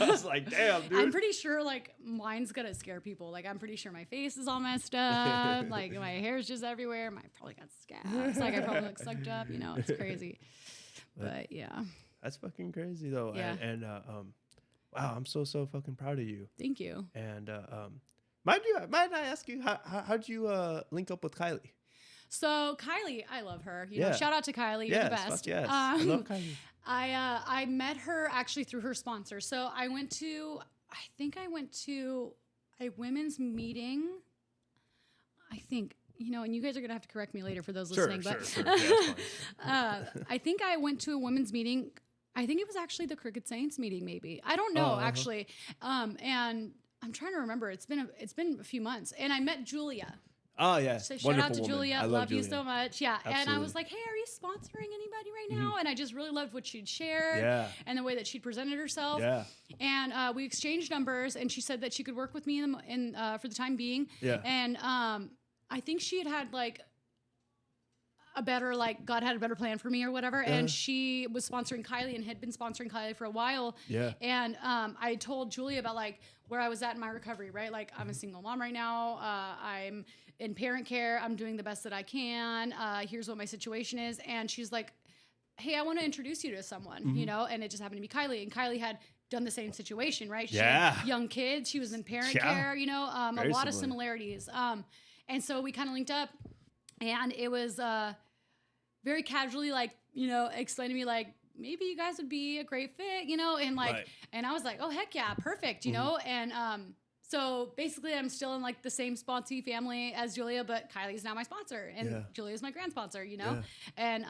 I was like, damn, dude. I'm pretty sure like mine's gonna scare people. Like I'm pretty sure my face is all messed up. Like my hair's just everywhere. I probably got scabs. Like I probably look sucked up. You know, it's crazy. But yeah. That's fucking crazy though. Yeah. And wow, I'm so fucking proud of you. Thank you. And might I ask you how'd you link up with Kylie? So Kylie, I love her. You Yeah. know, shout out to Kylie. You're the Yes, best. fuck yes. I love Kylie. I met her actually through her sponsor. So I think I went to a women's meeting. I think, you know, and you guys are going to have to correct me later for those listening. But Sure. Yeah, it's fine. I think I went to a women's meeting. I think it was actually the Crooked Saints meeting, maybe. I don't know, actually. And I'm trying to remember. It's been a few months. And I met Julia. Oh, yeah. So shout Wonderful out to woman. Julia. I Love Julia. you so much. Yeah. And I Absolutely. was like, hey, are you sponsoring anybody right now? And I just really loved what she'd shared Yeah. and the way that she'd presented herself. Yeah. And we exchanged numbers, and she said that she could work with me for the time being. Yeah. And I think she had like a better, like God had a better plan for me or whatever. And she was sponsoring Kylie and had been sponsoring Kylie for a while. Yeah. And I told Julia about like where I was at in my recovery, right? Like I'm a single mom right now. I'm in parent care. I'm doing the best that I can. Here's what my situation is. And she's like, hey, I want to introduce you to someone, you know? And it just happened to be Kylie. And Kylie had done the same situation, right? She had young kids. She was in parent care, you know, a lot of similarities. And so we kind of linked up, and it was very casually, like, you know, explained to me like, maybe you guys would be a great fit, you know? And like, and I was like, oh, heck yeah, perfect, you know? And so basically I'm still in like the same sponsee family as Julia, but Kylie's now my sponsor, and Julia's my grand sponsor, you know? And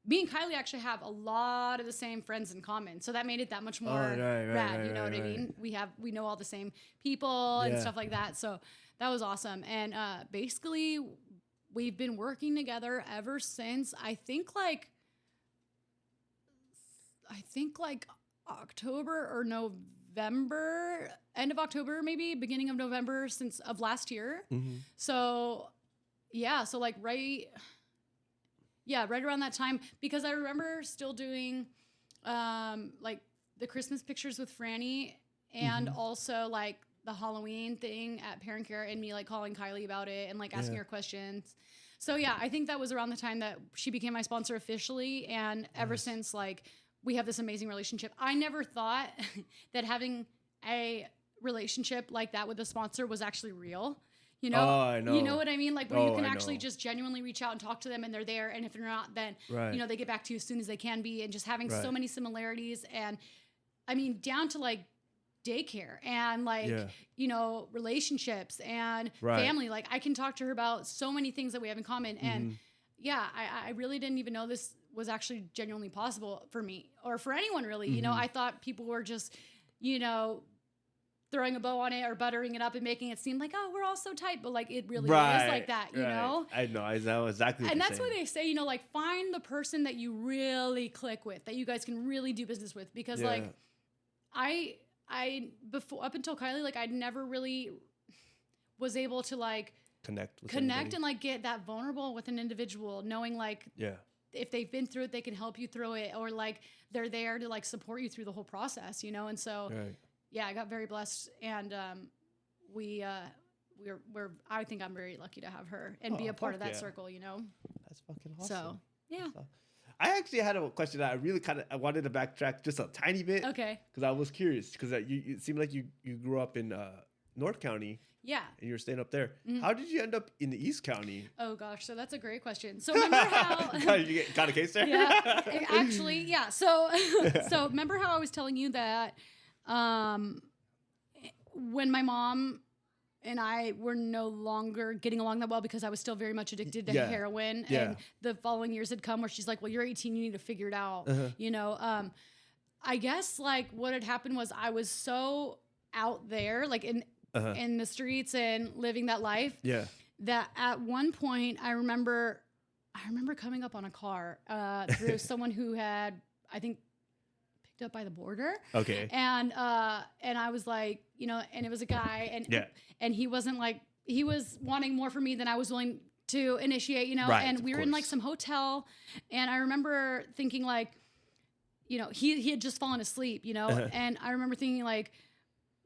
me and Kylie actually have a lot of the same friends in common. So that made it that much more rad, you know what I mean? We know all the same people and stuff like that. So that was awesome. And basically we've been working together ever since I think like October or November, end of October, maybe beginning of November of last year. So yeah, so like right around that time, because I remember still doing like the Christmas pictures with Franny, and also like the Halloween thing at parent care, and me like calling Kylie about it and like asking her questions. So yeah, I think that was around the time that she became my sponsor officially, and ever since, like, we have this amazing relationship. I never thought that having a relationship like that with a sponsor was actually real. You know, I know. You know what I mean? Like, where you can actually just genuinely reach out and talk to them, and they're there. And if they're not, then, you know, they get back to you as soon as they can be, and just having so many similarities. And I mean, down to like daycare and like, you know, relationships and family. Like, I can talk to her about so many things that we have in common. And yeah, I really didn't even know this was actually genuinely possible for me or for anyone really. You know, I thought people were just, you know, throwing a bow on it or buttering it up and making it seem like, oh, we're all so tight, but like it really is like that, you know? I know exactly what and you're that's saying. why they say, you know, like, find the person that you really click with, that you guys can really do business with, because like I before, up until Kylie, like, I never really was able to like connect and like get that vulnerable with an individual, knowing like if they've been through it, they can help you through it, or like they're there to like support you through the whole process, you know? And so yeah, I got very blessed, and I think I'm very lucky to have her and be a part of that circle, you know? That's fucking awesome. So yeah. I actually had a question that I really I wanted to backtrack just a tiny bit. Okay. Because I was curious, because it seemed like you grew up in North County. Yeah. And you were staying up there. How did you end up in the East County? Oh gosh, so that's a great question. So remember how you got a case there? Yeah, actually, yeah. So remember how I was telling you that when my mom and I were no longer getting along that well because I was still very much addicted to heroin, and the following years had come where she's like, well, you're 18, you need to figure it out. You know, I guess like what had happened was I was so out there, like in the streets and living that life, that at one point I remember coming up on a car through someone who had, I think, picked up by the border. Okay. And I was like, you know, and it was a guy, and he wasn't like, he was wanting more from me than I was willing to initiate, you know, Right, and of we were in like course. some hotel, and I remember thinking like, you know, he had just fallen asleep, you know, and I remember thinking like,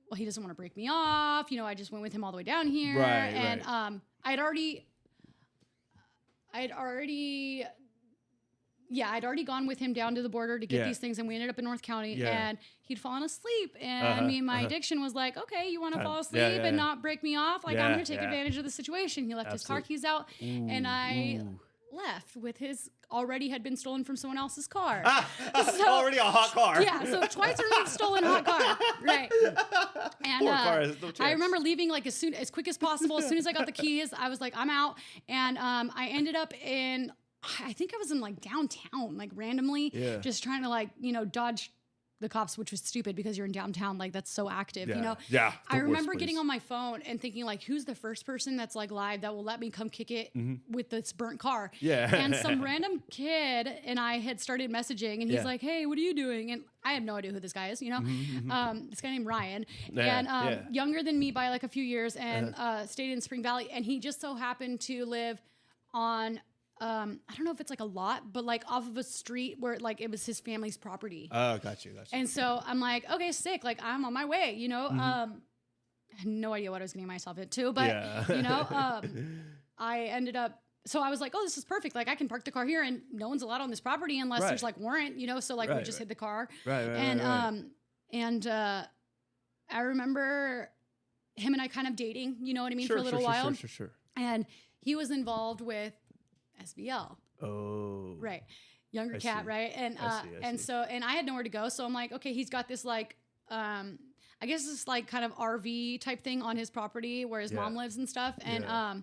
well, he doesn't want to break me off, you know, I just went with him all the way down here, Right, and right. I'd already gone with him down to the border to get Yeah. these things, and we ended up in North County, Yeah. and he'd fallen asleep, and me and my addiction was like, okay, you want to fall asleep Yeah, yeah, and yeah. not break me off? Like, I'm Yeah, here to take yeah. advantage of the situation. He left his car Absolutely. keys out, and I Ooh. left with his already had been stolen from someone else's car. Already a hot car. Yeah, so twice a stolen hot car, right? And Poor car has no I chance. remember leaving like as quick as possible. As soon as I got the keys, I was like, I'm out. And I ended up in, I think I was in like downtown, like randomly, Yeah. just trying to like, you know, dodge the cops, which was stupid because you're in downtown, like that's so active, Yeah. you know? Yeah, I the worst remember getting place. on my phone and thinking like, who's the first person that's like live that will let me come kick it with this burnt car? Yeah. And some random kid and I had started messaging, and he's Yeah. like, hey, what are you doing? And I have no idea who this guy is, you know? This guy named Ryan, Yeah, and yeah. younger than me by like a few years, and stayed in Spring Valley. And he just so happened to live on, I don't know if it's like a lot, but like off of a street where like it was his family's property. Oh, got you. And so I'm like, okay, sick. Like I'm on my way, you know? I had no idea what I was getting myself into, but Yeah. you know, I ended up, so I was like, oh, this is perfect. Like I can park the car here and no one's allowed on this property unless Right. there's like warrant, you know? So like we Right, just right. hid the car. Right, And I remember him and I kind of dating, you know what I mean? For a little while. Sure. And he was involved with SBL. Oh. Right. Younger I cat, see. right? And I and see. so and I had nowhere to go. So I'm like, okay, he's got this like I guess this like kind of RV type thing on his property where his mom Yeah. lives and stuff. And Yeah.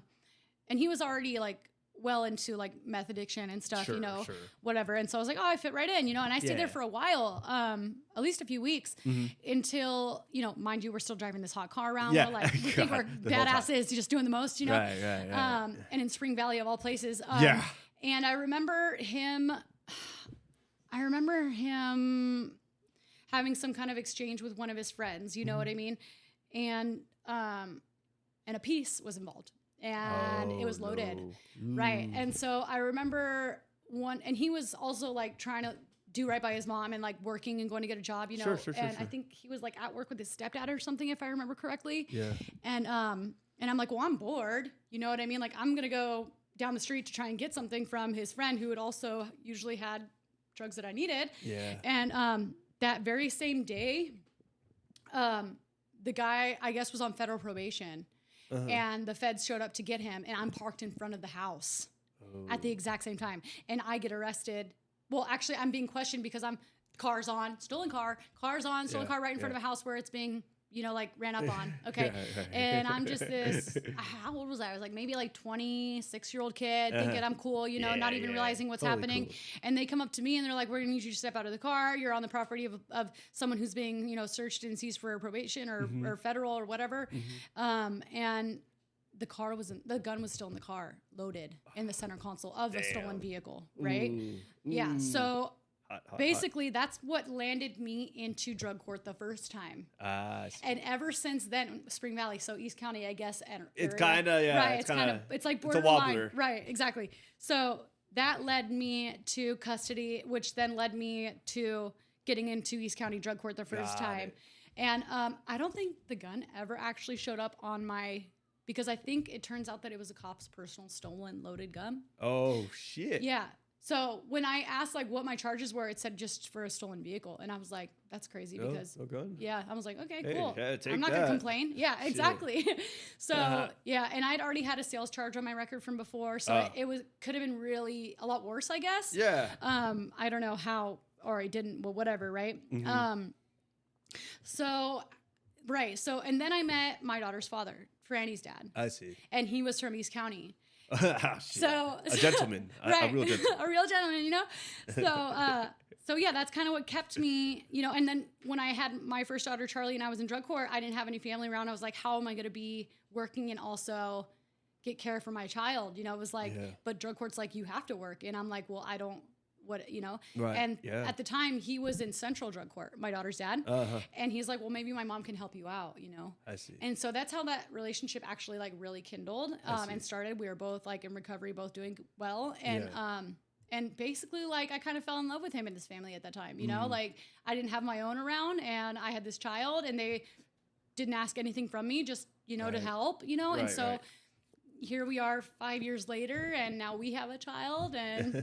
and he was already like well into like meth addiction and stuff, Sure, you know, sure. whatever. And so I was like, oh, I fit right in, you know, and I stayed there Yeah. for a while, at least a few weeks until, you know, mind you, we're still driving this hot car around. Yeah. We're like, we think we're God, the whole time. badasses, just doing the most, you know? Right. And in Spring Valley of all places. Yeah. And I remember him having some kind of exchange with one of his friends, you know what I mean? And a piece was involved, and it was loaded. Right. And so I remember and he was also like trying to do right by his mom and like working and going to get a job, you know? Sure. I think he was like at work with his stepdad or something, if I remember correctly. Yeah. And I'm like, well, I'm bored. You know what I mean? Like I'm going to go down the street to try and get something from his friend who had also usually had drugs that I needed. Yeah. And that very same day, the guy, I guess, was on federal probation. And the feds showed up to get him, and I'm parked in front of the house at the exact same time. And I get arrested. Well, actually, I'm being questioned because car's on, stolen car, car's on, stolen car right in front of a house where it's being, you know, like ran up on. Okay. Yeah. And I'm just this, how old was I? I was like maybe like 26-year-old kid thinking I'm cool, you know, not even realizing what's Totally happening. cool. And they come up to me and they're like, we're gonna need you to step out of the car. You're on the property of someone who's being, you know, searched and seized for probation or federal or whatever. And the gun was still in the car, loaded in the center console of a stolen vehicle, right? Yeah. So Hot. basically, that's what landed me into drug court the first time. I see. And ever since then, Spring Valley, so East County, I guess. It's area. kinda, yeah, Right, it's it's kind of, kinda- it's like it's a borderline. wobbler. Right, exactly. So that led me to custody, which then led me to getting into East County drug court the first Got time. it. And I don't think the gun ever actually showed up on because I think it turns out that it was a cop's personal stolen loaded gun. Oh shit. Yeah. So when I asked like what my charges were, it said just for a stolen vehicle, and I was like, "That's crazy." Oh, Because no gun? yeah, I was like, "Okay, Hey, cool. yeah, take I'm not that." gonna complain." Yeah, exactly. So yeah, and I'd already had a sales charge on my record from before, so it could have been really a lot worse, I guess. Yeah. I don't know how, or I didn't. Well, whatever, right? So and then I met my daughter's father, Franny's dad, I see. and he was from East County. Shit. So a gentleman, right. a real gentleman. A real gentleman, you know? So yeah, that's kind of what kept me, you know, and then when I had my first daughter, Charlie, and I was in drug court, I didn't have any family around. I was like, how am I going to be working and also get care for my child? You know, it was like, but drug court's like, you have to work. And I'm like, well, I don't what, you know? Right. And Yeah. at the time he was in Central Drug Court, my daughter's dad. And he's like, well, maybe my mom can help you out, you know? I see. And so that's how that relationship actually like really kindled and started. We were both like in recovery, both doing well. And basically like I kind of fell in love with him and his family at that time, you know, like I didn't have my own around and I had this child and they didn't ask anything from me, just, you know, to help, you know? And so here we are 5 years later and now we have a child and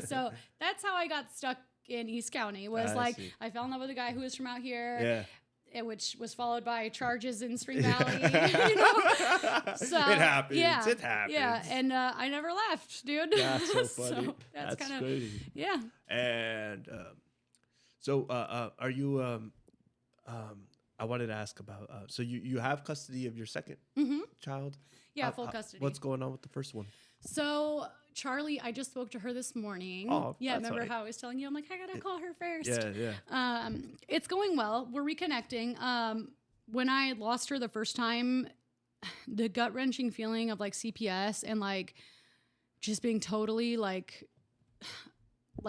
so that's how I got stuck in East County was I fell in love with a guy who was from out here. Which was followed by charges in Spring Valley. You know? So, it happens. Yeah, it happens. Yeah, and I never left, dude. That's so funny. So that's kind of crazy. Yeah. And are you? I wanted to ask about. So you have custody of your second child? Yeah, full custody. What's going on with the first one? So Charlie, I just spoke to her this morning. Oh, yeah, that's remember right. how I was telling you? I'm like, I gotta call her first. Yeah. It's going well. We're reconnecting. When I lost her the first time, the gut wrenching feeling of like CPS and like just being totally like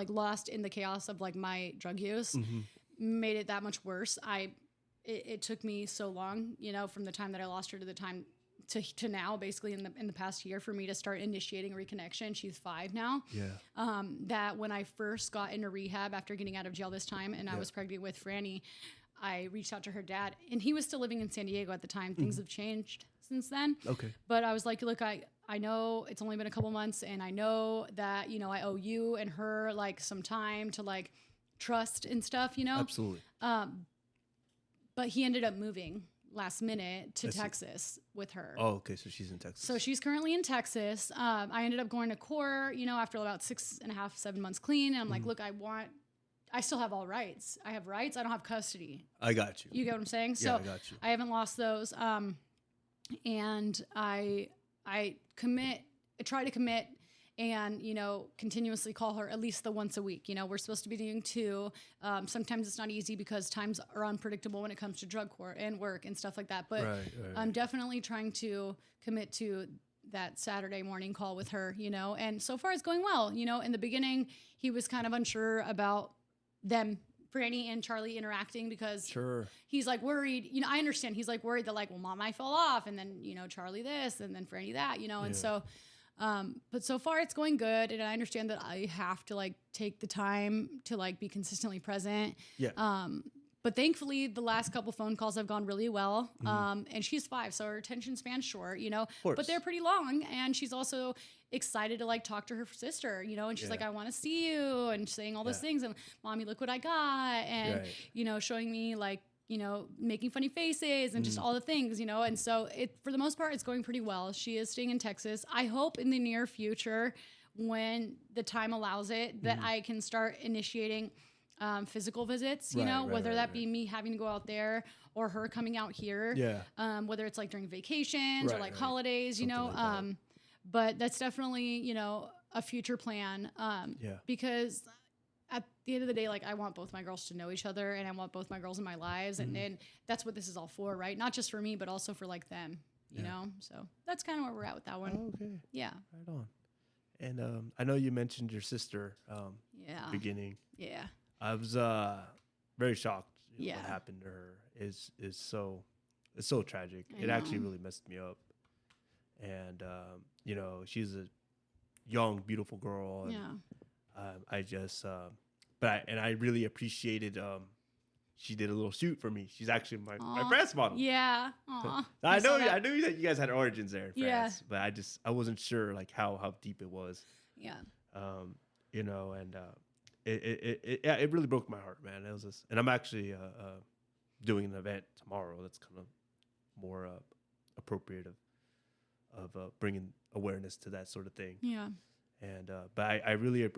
lost in the chaos of like my drug use made it that much worse. It took me so long, you know, from the time that I lost her to the time to now, basically in the past year, for me to start initiating a reconnection. She's 5 now. Yeah. That when I first got into rehab after getting out of jail this time, and I was pregnant with Franny, I reached out to her dad, and he was still living in San Diego at the time. Things have changed since then. Okay. But I was like, look, I know it's only been a couple months, and I know that, you know, I owe you and her like some time to like trust and stuff, you know? Absolutely. But he ended up moving last minute to Texas with her. Oh, okay. So she's in Texas. So she's currently in Texas. I ended up going to court, you know, after about 6.5, 7 months clean. And I'm like, look, I still have all rights. I have rights. I don't have custody. I got you. You get what I'm saying? Yeah, So I got you. I haven't lost those. And I try to commit and, you know, continuously call her at least the once a week. You know, we're supposed to be doing 2. Sometimes it's not easy because times are unpredictable when it comes to drug court and work and stuff like that. But I'm definitely trying to commit to that Saturday morning call with her, you know, and so far it's going well. You know, in the beginning, he was kind of unsure about them, Franny and Charlie, interacting because he's like worried, you know, I understand. He's like worried that like, well, mom, I fell off. And then, you know, Charlie this and then Franny that, you know, and so but so far it's going good. And I understand that I have to like take the time to like be consistently present. Yeah. But thankfully the last couple phone calls have gone really well. And she's 5, so her attention span's short, you know, but they're pretty long. And she's also excited to like talk to her sister, you know, and she's like, I want to see you, and saying all those things, and mommy, look what I got. And, you know, showing me like, you know, making funny faces and just all the things, you know. And so for the most part, it's going pretty well. She is staying in Texas. I hope in the near future, when the time allows it, that I can start initiating physical visits, you know, whether that be me having to go out there or her coming out here. Whether it's like during vacations or like holidays, you know. Like but that's definitely, you know, a future plan. Because at the end of the day, like I want both my girls to know each other, and I want both my girls in my lives. And that's what this is all for, right? Not just for me, but also for like them, you know? So that's kind of where we're at with that one. Oh, okay. Yeah. Right on. And I know you mentioned your sister beginning. Yeah. I was very shocked. What happened to her is so tragic. It actually really messed me up. And you know, she's a young, beautiful girl. And, I just, I really appreciated. She did a little shoot for me. She's actually my France model. Yeah. Aww. I knew that you guys had origins there in France, but I wasn't sure like how deep it was. Yeah. You know, and it really broke my heart, man. It was just, and I'm actually doing an event tomorrow that's kind of more appropriate of bringing awareness to that sort of thing. Yeah. And but I really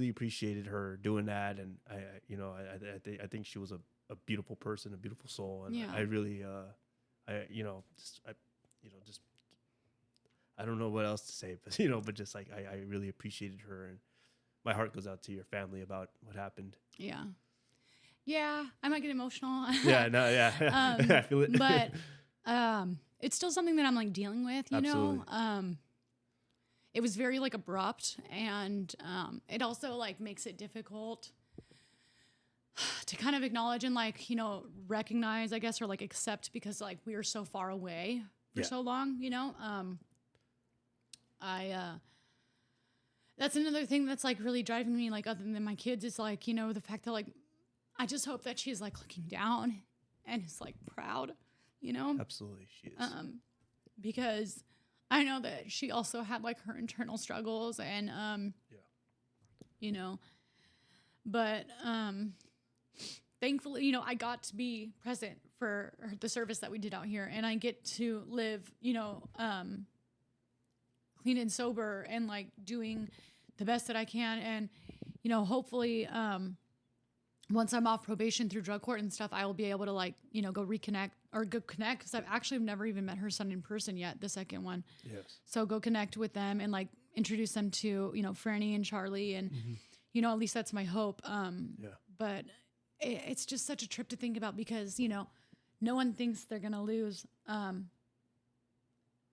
appreciated her doing that, and I think she was a beautiful person, a beautiful soul, and I really I don't know what else to say, but I really appreciated her, and my heart goes out to your family about what happened. Yeah. Yeah, I might get emotional. Yeah, no, yeah. I feel it. But it's still something that I'm like dealing with, you know. it was very like abrupt, and it also like makes it difficult to kind of acknowledge and like, you know, recognize, I guess, or like accept, because like we were so far away for so long, you know. That's another thing that's like really driving me, like other than my kids, is like, you know, the fact that like I just hope that she's like looking down and is like proud, you know. Absolutely, she is. Because I know that she also had like her internal struggles, and you know, but thankfully, you know, I got to be present for the service that we did out here, and I get to live, you know, clean and sober, and like doing the best that I can. And, you know, hopefully, once I'm off probation through drug court and stuff, I will be able to like, you know, go reconnect or go connect, because I've actually never even met her son in person yet, the second one. Yes. So go connect with them and like introduce them to, you know, Franny and Charlie, and, you know, at least that's my hope. But it's just such a trip to think about, because, you know, no one thinks they're going to lose,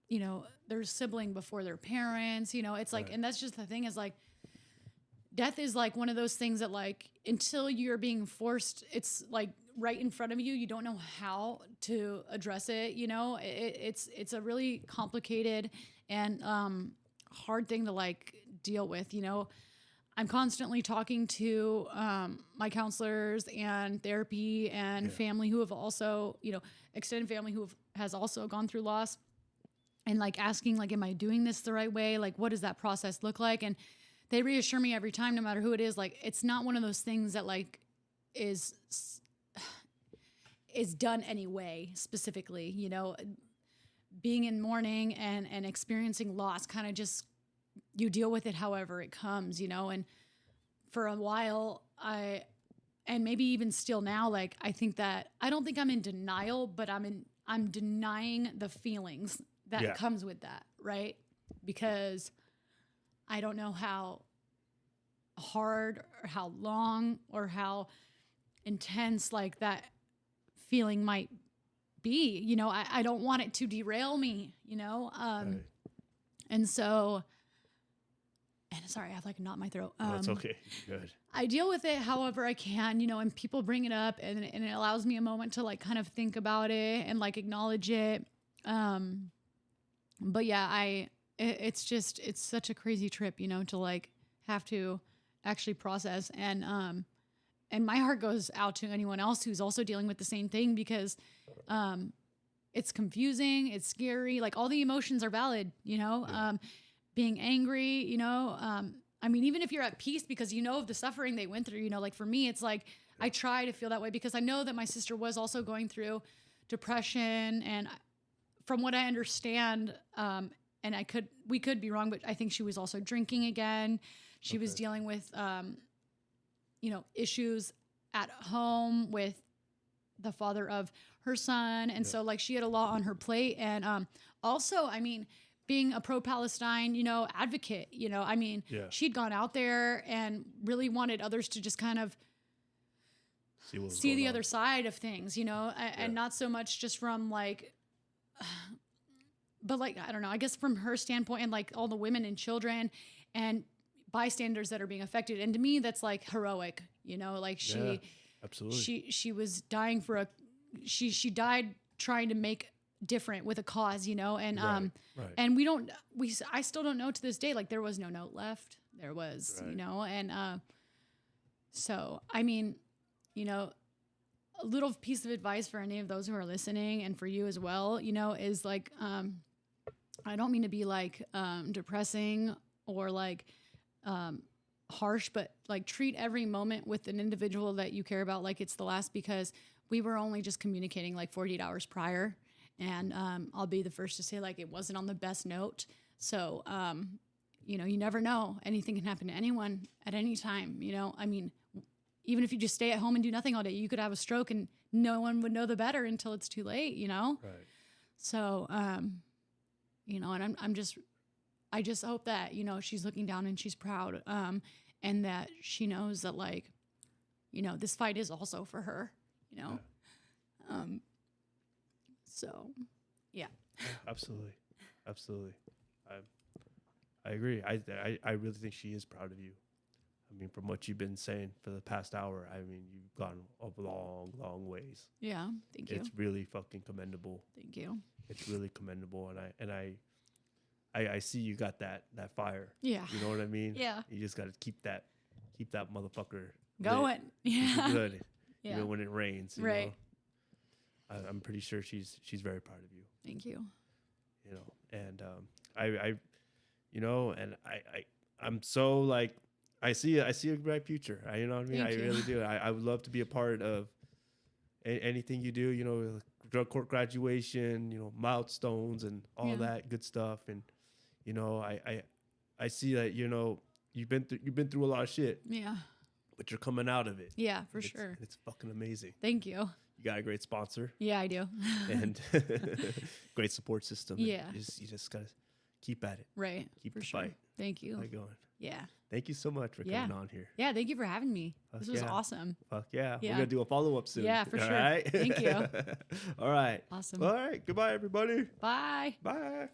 you know, their sibling before their parents, you know, it's like, and that's just the thing, is like, death is like one of those things that like, until you're being forced, it's like right in front of you, you don't know how to address it. You know, it's a really complicated and hard thing to like deal with. You know, I'm constantly talking to my counselors and therapy and family who have also, you know, extended family who has also gone through loss, and like asking like, am I doing this the right way? Like, what does that process look like? And they reassure me every time, no matter who it is, like, it's not one of those things that like is done anyway, specifically, you know, being in mourning and experiencing loss, kind of just, you deal with it however it comes, you know. And for a while, and maybe even still now, like, I think that, I don't think I'm in denial, but I'm denying the feelings that comes with that, right? Because I don't know how hard or how long or how intense like that feeling might be, you know. I don't want it to derail me, you know. And so, and sorry, I have like a knot in my throat. That's okay. Good. I deal with it however I can, you know, and people bring it up, and it allows me a moment to like kind of think about it and like acknowledge it. But yeah, it's such a crazy trip, you know, to like have to actually process. And my heart goes out to anyone else who's also dealing with the same thing, because it's confusing, it's scary, like all the emotions are valid, you know. Being angry, you know, I mean, even if you're at peace because you know of the suffering they went through, you know, like for me, it's like, I try to feel that way because I know that my sister was also going through depression, and from what I understand, and we could be wrong, but I think she was also drinking again. She was dealing with, you know, issues at home with the father of her son. And so like she had a lot on her plate. And also, I mean, being a pro-Palestine, you know, advocate, you know, I mean, she'd gone out there and really wanted others to just kind of see the other side of things, you know, and not so much just from like, but like, I don't know, I guess from her standpoint, and like all the women and children and bystanders that are being affected. And to me, that's like heroic, you know, like absolutely. She was dying for she died trying to make different with a cause, you know, and, and I still don't know to this day, like there was no note left. There was, you know, and, so, I mean, you know, a little piece of advice for any of those who are listening, and for you as well, you know, is like, I don't mean to be like, depressing or like, harsh, but like treat every moment with an individual that you care about like it's the last, because we were only just communicating like 48 hours prior. And I'll be the first to say like it wasn't on the best note. So, you know, you never know. Anything can happen to anyone at any time, you know. I mean, even if you just stay at home and do nothing all day, you could have a stroke and no one would know the better until it's too late, you know? Right. So, you know, and I just hope that, you know, she's looking down and she's proud, and that she knows that, like, you know, this fight is also for her, you know? Yeah. So, yeah. Absolutely. Absolutely. I agree. I really think she is proud of you. I mean, from what you've been saying for the past hour, I mean, you've gone a long ways. Yeah. Thank you. It's really fucking commendable. Thank you. It's really commendable, and I see you got that fire. Yeah. You know what I mean? Yeah. You just got to keep that motherfucker Going. Yeah. good. Yeah. Even when it rains. You Right. know? I'm pretty sure she's very proud of you. Thank you. You know, and I you know, and I'm so like I see a bright future. You know what I mean? Thank you. Really do. I would love to be a part of anything you do. You know, drug court graduation. You know, milestones and all that good stuff. And you know, I see that you've been through a lot of shit. Yeah. But you're coming out of it. Yeah, for sure. It's fucking amazing. Thank you. You got a great sponsor. Yeah, I do. And great support system. Yeah. You just gotta keep at it. Right. Keep for the sure. fight. Thank you. Like going. Yeah. Thank you so much for coming on here. Yeah, thank you for having me. This was yeah. awesome. Fuck yeah. Yeah. We're gonna do a follow-up soon. Yeah, for All sure. right? Thank you. All right. Awesome. All right. Goodbye, everybody. Bye. Bye.